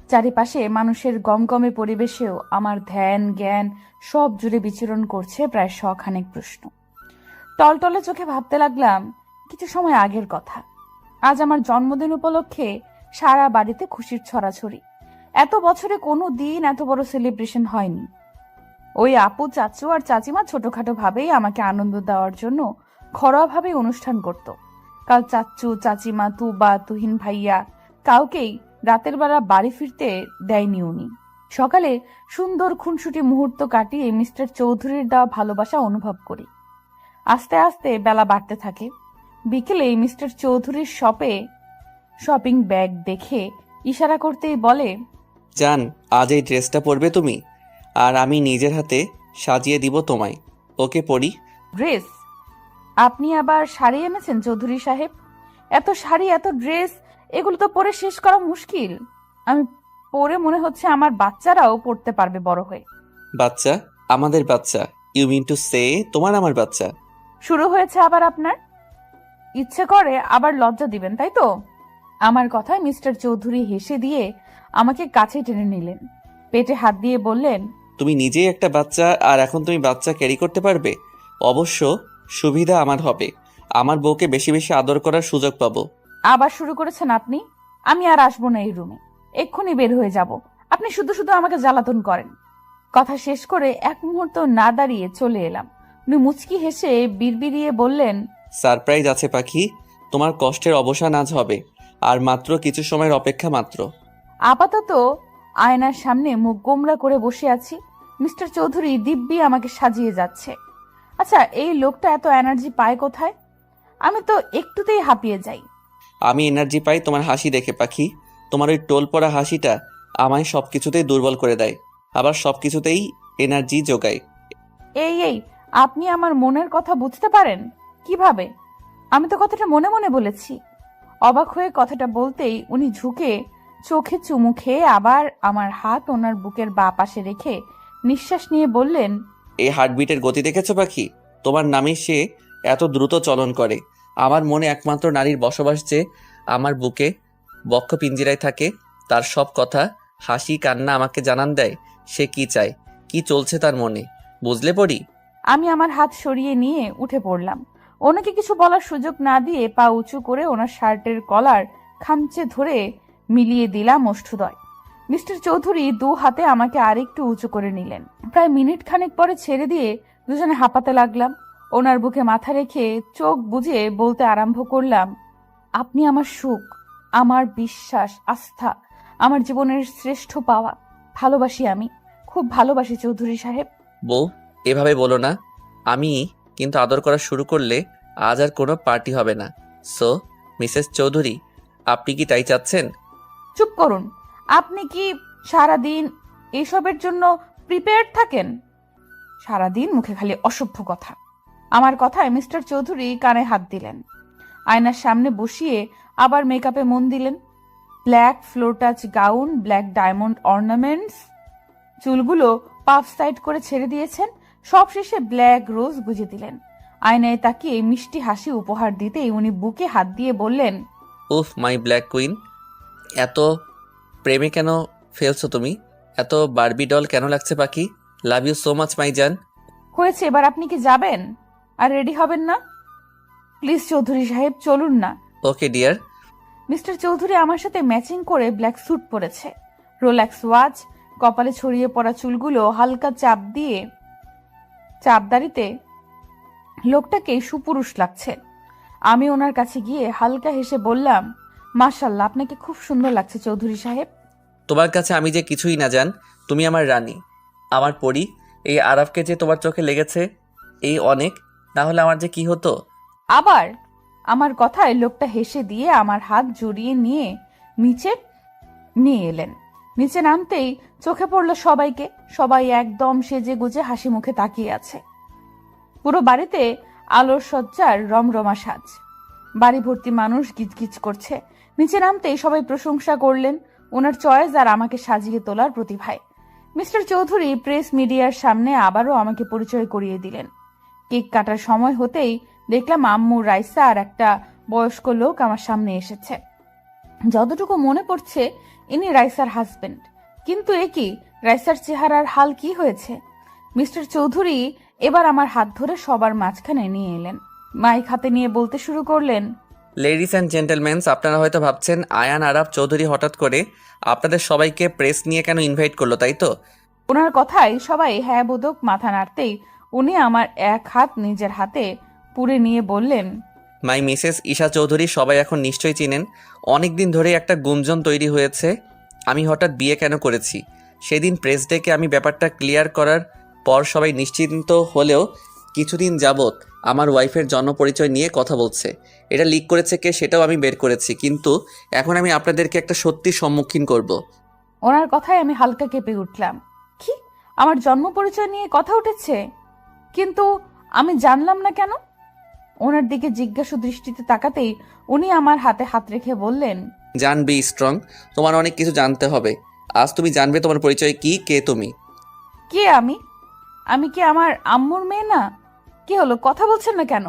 চারিপাশে মানুষের গমগমে পরিবেশেও আমার ধ্যান জ্ঞান সব জুড়ে বিচরণ করছে প্রায় 100 প্রশ্ন। টলটলে চোখে ভাবতে লাগলাম কিছু সময় আগের কথা। আজ আমার জন্মদিন উপলক্ষে সারা বাড়িতে খুশির ছড়াছড়ি। এত বছরে কোনো দিন এত বড় সেলিব্রেশন হয়নি। ওই আপু, চাচু আর চাচিমা ছোটখাটো ভাবেই আমাকে আনন্দ দেওয়ার জন্য ঘরোয়াভাবে অনুষ্ঠান করত। কাল চাচু, চাচিমা, তুবা, তুহিন ভাইয়া কাউকেই রাতের বেলা বাড়ি ফিরতে দেয়নি উনি। সকালে সুন্দর খুনসুটি মুহূর্ত কাটিয়ে মিস্টার চৌধুরীর দেওয়া ভালোবাসা অনুভব করি। আস্তে আস্তে বেলা বাড়তে থাকে। বিকেলে মিস্টার চৌধুরীর শপে শপিং ব্যাগ দেখে ইশারা করতেই বলে, জান, আজ এই ড্রেসটা পরবে তুমি, আর আমি নিজের হাতে সাজিয়ে দিব তোমায়। ওকে পরি। ড্রেস? আপনি আবার শাড়ি এনেছেন চৌধুরী সাহেব? এত শাড়ি, এত ড্রেস, এগুলো তো পরে শেষ করা মুশকিল। আমি পড়ে মনে হচ্ছে আমার বাচ্চারাও পড়তে পারবে বড় হয়ে। বাচ্চা? আমাদের বাচ্চা? ইউ মিন টু সে তোমার আমার বাচ্চা? শুরু হয়েছে আবার আপনার? ইচ্ছে করে আবার লজ্জা দিবেন তাই তো? আমার কথায় মিস্টার চৌধুরী হেসে দিয়ে আমাকে কাছে টেনে নিলেন, পেটে হাত দিয়ে বললেন, তুমি নিজেই একটা বাচ্চা, আর এখন তুমি বাচ্চা ক্যারি করতে পারবে? অবশ্য সুবিধা আমার হবে, আমার বউকে বেশি বেশি আদর করার সুযোগ পাবো। আবার শুরু করেছেন আপনি। আমি আর আসবো না এই রুমে, এক্ষুনি বের হয়ে যাব। আপনি শুধু শুধু আমাকে জ্বালাতন করেন। কথা শেষ করে এক মুহূর্ত না দাঁড়িয়ে চলে এলাম। উনি মুচকি হেসে বিড়বিড়িয়ে বললেন, সারপ্রাইজ আছে পাখি, তোমার কষ্টের অবসান আজ হবে, আর মাত্র কিছু সময়ের অপেক্ষা মাত্র। আপাতত আয়নার সামনে মুখ গোমরা করে বসে আছি। মিস্টার চৌধুরী দিব্যি আমাকে সাজিয়ে যাচ্ছে। আচ্ছা, এই লোকটা এত এনার্জি পায় কোথায়? আমি তো একটুতেই হাঁপিয়ে যাই। আমি এনার্জি পাই তোমার হাসি দেখে পাখি। তোমার ওই টোল পড়া হাসিটা আমায় সবকিছুতেই দুর্বল করে দেয়, আবার সবকিছুতেই এনার্জি যোগায়। এই আপনি আমার মনের কথা বুঝতে পারেন কিভাবে? আমি তো কথাটা মনে মনে বলেছি। অবাক হয়ে কথাটা বলতেই উনি ঝুঁকে চোখে চুমু খেয়ে আবার আমার হাত ওনার বুকের বাঁ পাশে রেখে নিঃশ্বাস নিয়ে বললেন, এই হার্টবিটের গতি দেখেছো পাখি? তোমার নামে সে এত দ্রুত চলন করে। আমার মনে একমাত্র নারীর বসবাস যে আমার বুকে বক্ষ পিঞ্জিরায় থাকে, তার সব কথা, হাসি কান্না আমাকে জানান দেয় সে কি চায়, কি চলছে তার মনে। বুঝলে পড়ি? আমি আমার হাত সরিয়ে নিয়ে উঠে পড়লাম। ওনাকে কিছু বলার সুযোগ না দিয়ে পা উঁচু করে ওনার শার্টের কলার খামচে ধরে মিলিয়ে দিলাম ওষ্ঠদ্বয়। মিস্টার চৌধুরী দু হাতে আমাকে আরেকটু উঁচু করে নিলেন। প্রায় মিনিট খানেক পরে ছেড়ে দিয়ে দুজনে হাঁপাতে লাগলাম। ওনার বুকে মাথা রেখে চোখ বুজে বলতে আরম্ভ করলাম, আপনি আমার সুখ, আমার বিশ্বাস, আস্থা, আমার জীবনের শ্রেষ্ঠ পাওয়া। ভালোবাসি, আমি খুব ভালোবাসি চৌধুরী সাহেব। বউ, এভাবে বলো না। আমি কিন্তু আদর করা শুরু করলে আজ আর কোনো পার্টি হবে না। সো মিসেস চৌধুরী, আপনি কি তাই চাচ্ছেন? চুপ করুন। আপনি কি সারাদিন এসবের জন্য প্রিপেয়ার্ড থাকেন? সারাদিন মুখে খালি অসভ্য কথা। আমার কথায় মিস্টার চৌধুরী কানে হাত দিলেন, আয়নার সামনে বসিয়ে আবার মেকআপে মন দিলেন। Black floor touch gown, black diamond ornaments, চুলগুলো পাফ সাইড করে ছেড়ে দিয়েছেন। সবশেষে ব্ল্যাক রোজ গুজে দিলেন। আয়নায় তাকিয়ে মিষ্টি হাসি উপহার দিতেই উনি বুকে হাত দিয়ে বললেন, উফ মাই ব্ল্যাক কুইন, এত প্রেমে কেন ফেলছো তুমি? এত বারবি ডল কেন লাগছে Pakhi? Love you so much my জান। হয়েছে, এবার আপনি কি যাবেন আর রেডি হবেন না? প্লিজ চৌধুরী সাহেব, চলুন না। Okay dear. মিস্টার চৌধুরী আমার সাথে ম্যাচিং করে ব্ল্যাক স্যুট পরেছে, রোলেক্স ওয়াচ, কপালে ছড়িয়ে পড়া চুলগুলো হালকা চাপদারিতে লোকটাকে সুপুরুষ লাগছে। আমি ওনার কাছে গিয়ে হালকা হেসে বললাম, মাশাআল্লাহ, আপনাকে খুব সুন্দর লাগছে চৌধুরী সাহেব। তোমার কাছে আমি যে কিছুই না জান, তুমি আমার রানী, আমার পরী। এই আরাফকে যে তোমার চোখে লেগেছে এই অনেক, না হলে আমার যে কি হতো। আবার আমার কথায় লোকটা হেসে দিয়ে আমার হাত জড়িয়ে নিয়ে নিচে নিয়ে এলেন। নিচে নামতেই চোখে পড়ল সবাইকে। সবাই একদম সেজে গুজে হাসি মুখে তাকিয়ে আছে। পুরো বাড়িতে আলোর সজ্জার রমরমা সাজ। বাড়ি ভর্তি মানুষ গিজগিজ করছে। নিচে নামতেই সবাই প্রশংসা করলেন ওনার চয়েস আর আমাকে সাজিয়ে তোলার প্রতিভায়। মিস্টার চৌধুরী প্রেস মিডিয়ার সামনে আবারও আমাকে পরিচয় করিয়ে দিলেন। কেক কাটার সময় হতেই দেখলাম আম্মু, রাইসা আর একটা বয়স্ক লোক আমার সামনে এসেছে। যতটুকু মনে পড়ছে ইনি রাইসার হাজবেন্ড। কিন্তু এ কি, রাইসার চেহারার হাল কি হয়েছে? মিস্টার চৌধুরী এবার আমার হাত ধরে সবার মাঝখানে নিয়ে এলেন। মাইক হাতে নিয়ে বলতে শুরু করলেন, লেডিস অ্যান্ড জেন্টলম্যানস, আপনারা হয়তো ভাবছেন আয়ান আরাফ চৌধুরী হঠাৎ করে আপনাদের সবাইকে প্রেস নিয়ে কেন ইনভাইট করলো, তাই তো? ওনার কথায় সবাই হ্যাঁ বোধক মাথা নাড়তেই উনি আমার এক হাত নিজের হাতে পুরে নিয়ে বললেন, মাই মিসেস ঈশা চৌধুরী সবাই এখন নিশ্চয়ই চিনেন। অনেকদিন ধরে একটা গুঞ্জন তৈরি হয়েছে আমি হঠাৎ বিয়ে কেন করেছি। সেদিন প্রেস ডেকে আমি ব্যাপারটা ক্লিয়ার করার পর সবাই নিশ্চিন্ত হলেও কিছুদিন যাবৎ আমার ওয়াইফের জন্ম পরিচয় নিয়ে কথা বলছে। এটা লিক করেছে কে সেটাও আমি বের করেছি, কিন্তু এখন আমি আপনাদেরকে একটা সত্যির সম্মুখীন করব। ওনার কথায় আমি হালকা কেঁপে উঠলাম। কি, আমার জন্ম পরিচয় নিয়ে কথা উঠেছে? কিন্তু আমি জানলাম না কেন? ওনার দিকে জিজ্ঞাসু দৃষ্টিতে তাকাতেই উনি আমার হাতে হাত রেখে বললেন, জান, বি স্ট্রং, তোমার অনেক কিছু জানতে হবে। আজ তুমি জানবে তোমার পরিচয় কি, কে তুমি। কে আমি? আমি কি আমার আম্মুর মেয়ে না? কি হলো, কথা বলছেন না কেন?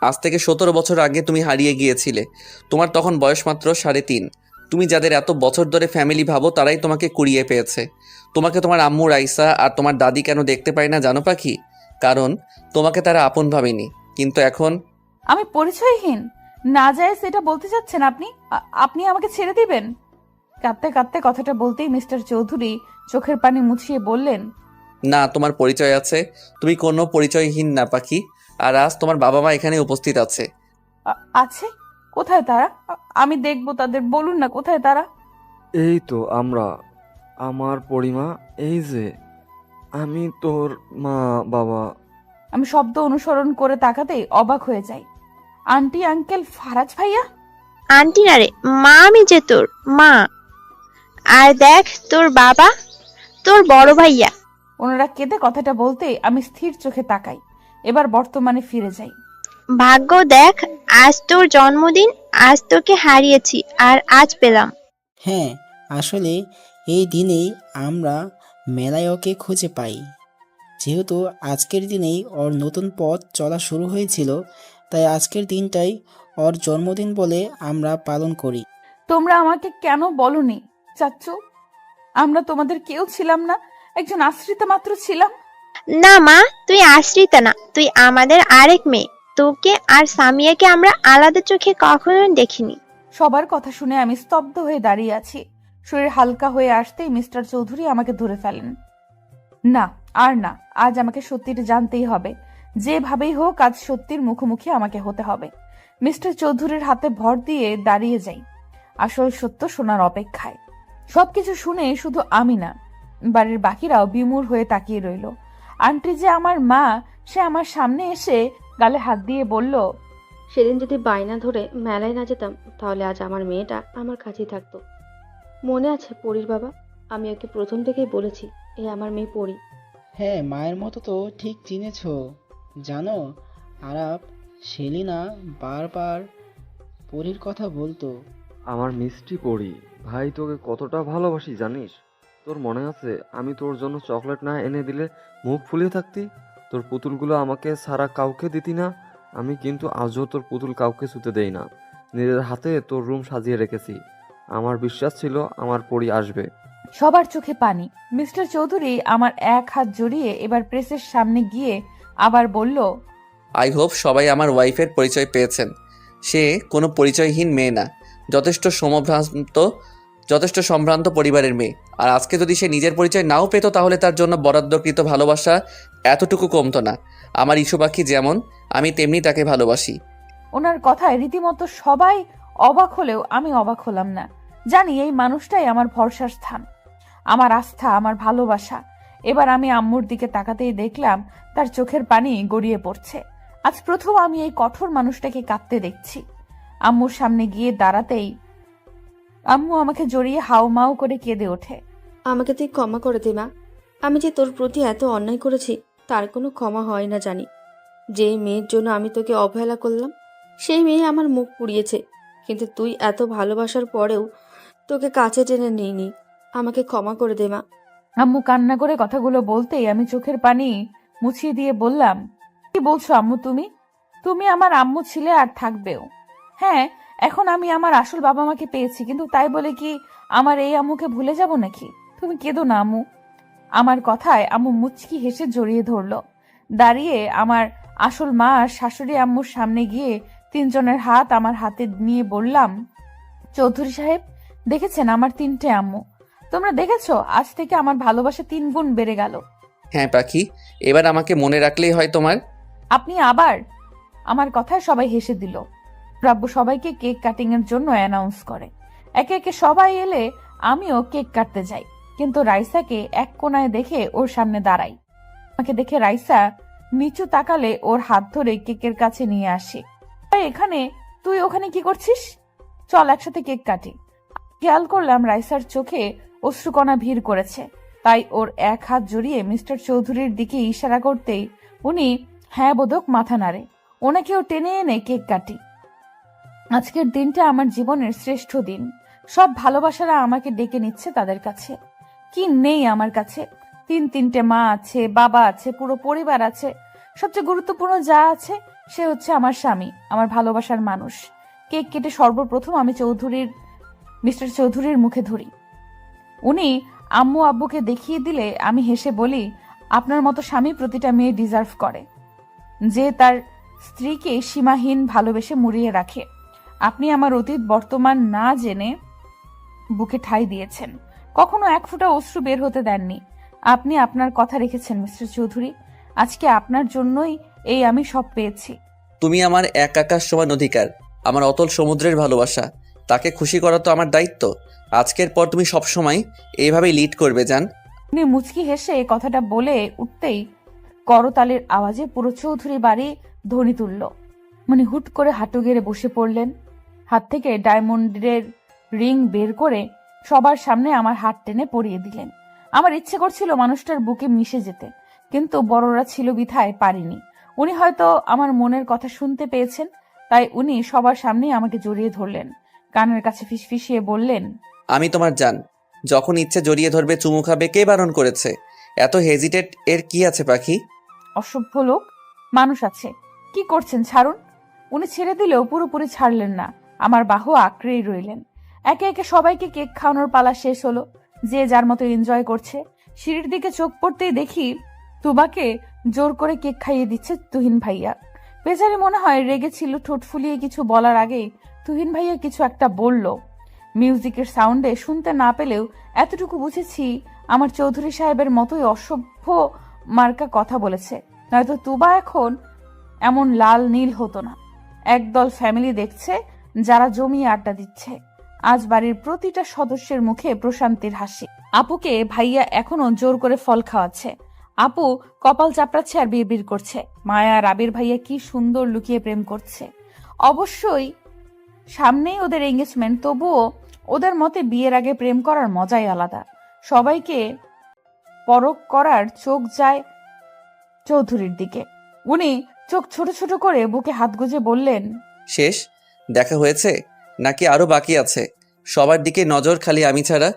আজ থেকে 17 বছর আগে তুমি হারিয়ে গিয়েছিলে। তোমার তখন বয়স মাত্র 3.5। তুমি যাদের এত বছর ধরে ফ্যামিলি ভাবো তারাই তোমাকে কুড়িয়ে পেয়েছে। তোমাকে তোমার আম্মু রাইসা আর তোমার দাদি কেন দেখতে পায় না জানো পাখি? কারণ তোমাকে তারা আপন ভাবেনি। কিন্তু এখন আমি পরিচয়হীন না যায় সেটা বলতে চাচ্ছেন আপনি? আপনি আমাকে ছেড়ে দিবেন? কাঁদতে কাঁদতে কথাটা বলতেই মিস্টার চৌধুরী চোখের পানি মুছিয়ে বললেন, না, তোমার পরিচয় আছে। তুমি কোনো পরিচয়হীন না পাখি। আর আজ তোমার বাবা মা এখানে উপস্থিত আছে। আছে? কোথায় তারা? আমি দেখবো তাদের, বলুন না কোথায় তারা? এই তো আমরা, আমার পরিমা, এই যে আমি তোর মা বাবা। আমি শব্দ অনুসরণ করে তাকাতেই অবাক হয়ে যাই। আন্টি, আঙ্কেল, ফারাজ ভাইয়া। আন্টি না রে, মা, আমি যে তোর মা। আর দেখ তোর বাবা, তোর বড় ভাইয়া। ওনারা কেঁদে কথাটা বলতেই আমি স্থির চোখে তাকাই। এবার বর্তমানে ফিরে যাই। ভাগ্য দেখ, আজ তোর জন্মদিন, আজ তোকে হারিয়েছি আর আজ পেলাম। হ্যাঁ, আসলে এই দিনেই আমরা মেলায় ওকে খুঁজে পাই। যেহেতু আজকের দিনেই ওর নতুন পথ চলা শুরু হয়েছিল, তাই আজকের দিনটাই ওর জন্মদিন বলে আমরা পালন করি। তোমরা আমাকে কেন বলনি চাচ্চু? আমরা তোমাদের কেউ ছিলাম না, একজন আশ্রিতা মাত্র ছিলাম। না মা, তুই আশ্রিতা না, তুই আমাদের আরেক মেয়ে। তোকে আর সামিয়াকে আমরা আলাদা চোখে কখনো দেখিনি। সবার কথা শুনে আমি স্তব্ধ হয়ে দাঁড়িয়ে আছি। শরীর হালকা হয়ে আসতেই মিস্টার চৌধুরী আমাকে ধরে ফেলেন। না, আর না, আজ আমাকে সত্যিটা জানতেই হবে। যেভাবেই হোক আজ সত্যির মুখোমুখি আমাকে হতে হবে। মিস্টার চৌধুরীর হাতে ভর দিয়ে দাঁড়িয়ে যাই, আসল সত্য শোনার অপেক্ষায়। সবকিছু শুনে শুধু আমি না, বাড়ির বাকিরাও বিমূঢ় হয়ে তাকিয়ে রইল। আন্টি যে আমার মা, সে আমার সামনে এসে গালে হাত দিয়ে বলল, সেদিন যদি বায়না ধরে মেলায় না যেতাম তাহলে আজ আমার মেয়েটা আমার কাছেই থাকতো। মনে আছে পরীর বাবা? আমি ওকে প্রথম থেকেই বলেছি এ আমার মেয়ে পরী। হ্যাঁ, মায়ের মতো তো ঠিক চিনেছ। জানো, আরাপ, সেলিনা বারবার পরীর কথা বলতো। আমার মিষ্টি পড়ি, ভাই তোকে কতটা ভালোবাসি জানিস? তোর মনে আছে আমি তোর জন্য চকলেট না এনে দিলে মুখ ফুলিয়ে থাকতি? তোর পুতুলগুলো আমাকে ছাড়া কাউকে দিতি না। আমি কিন্তু আজও তোর পুতুল কাউকে ছুতে দেই না। নিজের হাতে তোর রুম সাজিয়ে রেখেছি। আমার বিশ্বাস ছিল আমার পরি আসবে। সবার চোখে পানি। মিস্টার চৌধুরী আমার এক হাত জড়িয়ে এবার প্রেসের সামনে গিয়ে আবার বলল, আই হোপ সবাই আমার ওয়াইফের পরিচয় পেয়েছেন। সে কোনো পরিচয়হীন মেয়ে না, যথেষ্ট সম্ভ্রান্ত পরিবারের মেয়ে। আর আজকে যদি সে নিজের পরিচয় নাও পেত তাহলে তার জন্য বরাদ্দকৃত ভালোবাসা এতটুকু কমতো না। আমার ইস্যু পাখি যেমন, আমি তেমনি তাকে ভালোবাসি। ওনার কথায় রীতিমতো সবাই অবাক হলেও আমি অবাক হলাম না। জানি এই মানুষটাই আমার ভরসার স্থান, আমার আস্থা, আমার ভালোবাসা। এবার আমি আম্মুর দিকে তাকাতেই দেখলাম তার চোখের পানি গড়িয়ে পড়ছে। আজ প্রথম আমি এই কঠোর মানুষটাকে কাঁদতে দেখছি। আম্মুর সামনে গিয়ে দাঁড়াতেই আম্মু আমাকে জড়িয়ে হাউমাউ করে কেঁদে ওঠে। আমাকে তুই ক্ষমা করে দে মা। আমি যে তোর প্রতি এত অন্যায় করেছি তার কোনো ক্ষমা হয় না জানি। যে মেয়ের জন্য আমি তোকে অবহেলা করলাম সেই মেয়ে আমার মুখ পুড়িয়েছে, কিন্তু তুই এত ভালোবাসার পরেও তোকে কাছে টেনে নিইনি। আমাকে ক্ষমা করে দে মা। আম্মু কান্না করে কথাগুলো বলতেই আমি চোখের পানি মুছিয়ে দিয়ে বললাম, কি বলছো আম্মু? তুমি আমার আম্মু ছিলে আর থাকবেও। হ্যাঁ, এখন আমি আমার আসল বাবা মাকে পেয়েছি, কিন্তু তাই বলে কি আমার এই আম্মুকে ভুলে যাব নাকি? তুমি কেঁদো না আম্মু। আমার কথায় আম্মু মুচকি হেসে জড়িয়ে ধরলো। দাঁড়িয়ে আমার আসল মা আর শাশুড়ি আম্মুর সামনে গিয়ে তিনজনের হাত আমার হাতে নিয়ে বললাম, চৌধুরী সাহেব, দেখেছেন আমার 3টে আম্মু? তোমরা দেখেছো, আজ থেকে আমার ভালোবাসা 3 গুণ বেড়ে গেল। হ্যাঁ পাখি, এবার আমাকে মনে রাখলেই হয় তোমার। আপনি আবার? আমার কথায় সবাই হেসে দিল। রাব্বু সবাইকে কেক কাটিং এর জন্য অ্যানাউন্স করে। একে একে সবাই এলে আমিও কেক কাটতে যাই, কিন্তু রাইসাকে এক কোনায় দেখে ওর সামনে দাঁড়াই। আমাকে দেখে রাইসা নিচু তাকালে ওর হাত ধরে কেকের কাছে নিয়ে আসি। এখানে, তুই ওখানে কি করছিস? চল একসাথে কেক কাটি। খেয়াল করলাম রাইসার চোখে অশ্রুকণা ভিড় করেছে, তাই ওর এক হাত জড়িয়ে মিস্টার চৌধুরীর দিকে ইশারা করতেই উনি হ্যাঁ বোধক মাথা নাড়ে। ওনাকেও টেনে এনে কেক কাটি। আজকের দিনটা আমার জীবনের শ্রেষ্ঠ দিন। সব ভালোবাসারা আমাকে ডেকে নিচ্ছে তাদের কাছে। কি নেই আমার কাছে? তিনটে মা আছে, বাবা আছে, পুরো পরিবার আছে। সবচেয়ে গুরুত্বপূর্ণ যা আছে সে হচ্ছে আমার স্বামী, আমার ভালোবাসার মানুষ। কেক কেটে সর্বপ্রথম আমি মিস্টার চৌধুরীর মুখে ধরি। উনি আম্মু আব্বুকে দেখিয়ে দিলে আমি হেসে বলি, আপনার মতো স্বামী প্রতিটা মেয়ে ডিজার্ভ করে, যে তার স্ত্রীকে সীমাহীন ভালোবেসে মুড়িয়ে রাখে। আপনি আমার অতীত বর্তমান না জেনে বুকে ঠাঁই দিয়েছেন, কখনো এক ফোঁটা অশ্রু বের হতে দেননি। আপনি আপনার কথা রেখেছেন মিস্টার চৌধুরী। আজকে আপনার জন্যই এই আমি সব পেয়েছি। তুমি আমার এক আকাশ সমান অধিকার, আমার অতল সমুদ্রের ভালোবাসা। তাকে খুশি করা তো আমার দায়িত্ব। আজকের পর তুমি সবসময় এইভাবেই লিড করবে জান। উনি মুচকি হেসে কথাটা বলে উঠতেই করতালের আওয়াজে পুরো চৌধুরী বাড়ি ধ্বনি তুলল। উনি হুট করে হাঁটু গেড়ে বসে পড়লেন। হাত থেকে ডায়মন্ডের রিং বের করে সবার সামনে আমার হাত টেনে পরিয়ে দিলেন। আমার ইচ্ছে করছিল মানুষটার বুকে মিশে যেতে, কিন্তু বড়রা ছিল বিধায় পারিনি। উনি হয়তো আমার মনের কথা শুনতে পেয়েছেন, তাই উনি সবার সামনে আমাকে জড়িয়ে ধরলেন, কানের কাছে ফিসফিসিয়ে বললেন, আমি তোমার জান। যখন ইচ্ছে জড়িয়ে ধরবে, চুমু খাবে, কে বারণ করেছে? এত হেজিটেট এর কি আছে পাখি? অসভ্য লোক, মানুষ আছে, কি করছেন, ছাড়ুন। উনি ছেড়ে দিলেও পুরোপুরি ছাড়লেন না, আমার বাহু আঁকড়েই রইলেন। একে একে সবাইকে কেক খাওয়ানোর পালা শেষ হলো, যে যার মতো এনজয় করছে। সিঁড়ির দিকে চোখ পড়তেই দেখি তুবাকে জোর করে কেক খাইয়ে দিচ্ছে তুহিন ভাইয়া। বেচারি মনে হয় রেগেছিল, ঠোঁট ফুলিয়ে কিছু বলার আগেই তুহিন ভাইয়া কিছু একটা বলল। মিউজিকের সাউন্ডে শুনতে না পেলেও এতটুকু বুঝেছি আমার চৌধুরী সাহেবের মতোই অসভ্য মার্কা কথা বলেছে, নয়তো তুবা এখন এমন লাল নীল হতো না। একদল ফ্যামিলি দেখছে, যারা জমিয়ে আড্ডা দিচ্ছে। আজ বাড়ির প্রতিটা সদস্যের মুখে প্রশান্তির হাসি। আপুকে ভাইয়া এখনো জোর করে ফল খাওয়াচ্ছে। আপু কপাল চাপড়াচ্ছে আর বিড়বিড় করছে, মায়া আর আবির ভাইয়া কি সুন্দর লুকিয়ে প্রেম করছে। অবশ্যই সামনেই ওদের এঙ্গেজমেন্ট, তবুও ওদের মতে বিয়ের আগে প্রেম করার মজাই আলাদা। সবাইকে পরখ করার চোখ যায় চৌধুরীর দিকে। উনি চোখ ছোট ছোট করে বুকে হাত গুজে বললেন, শেষ দেখা হয়েছে নাকি আরো বাকি আছে? সবার দিকে নজর খালি আমি ছাড়া।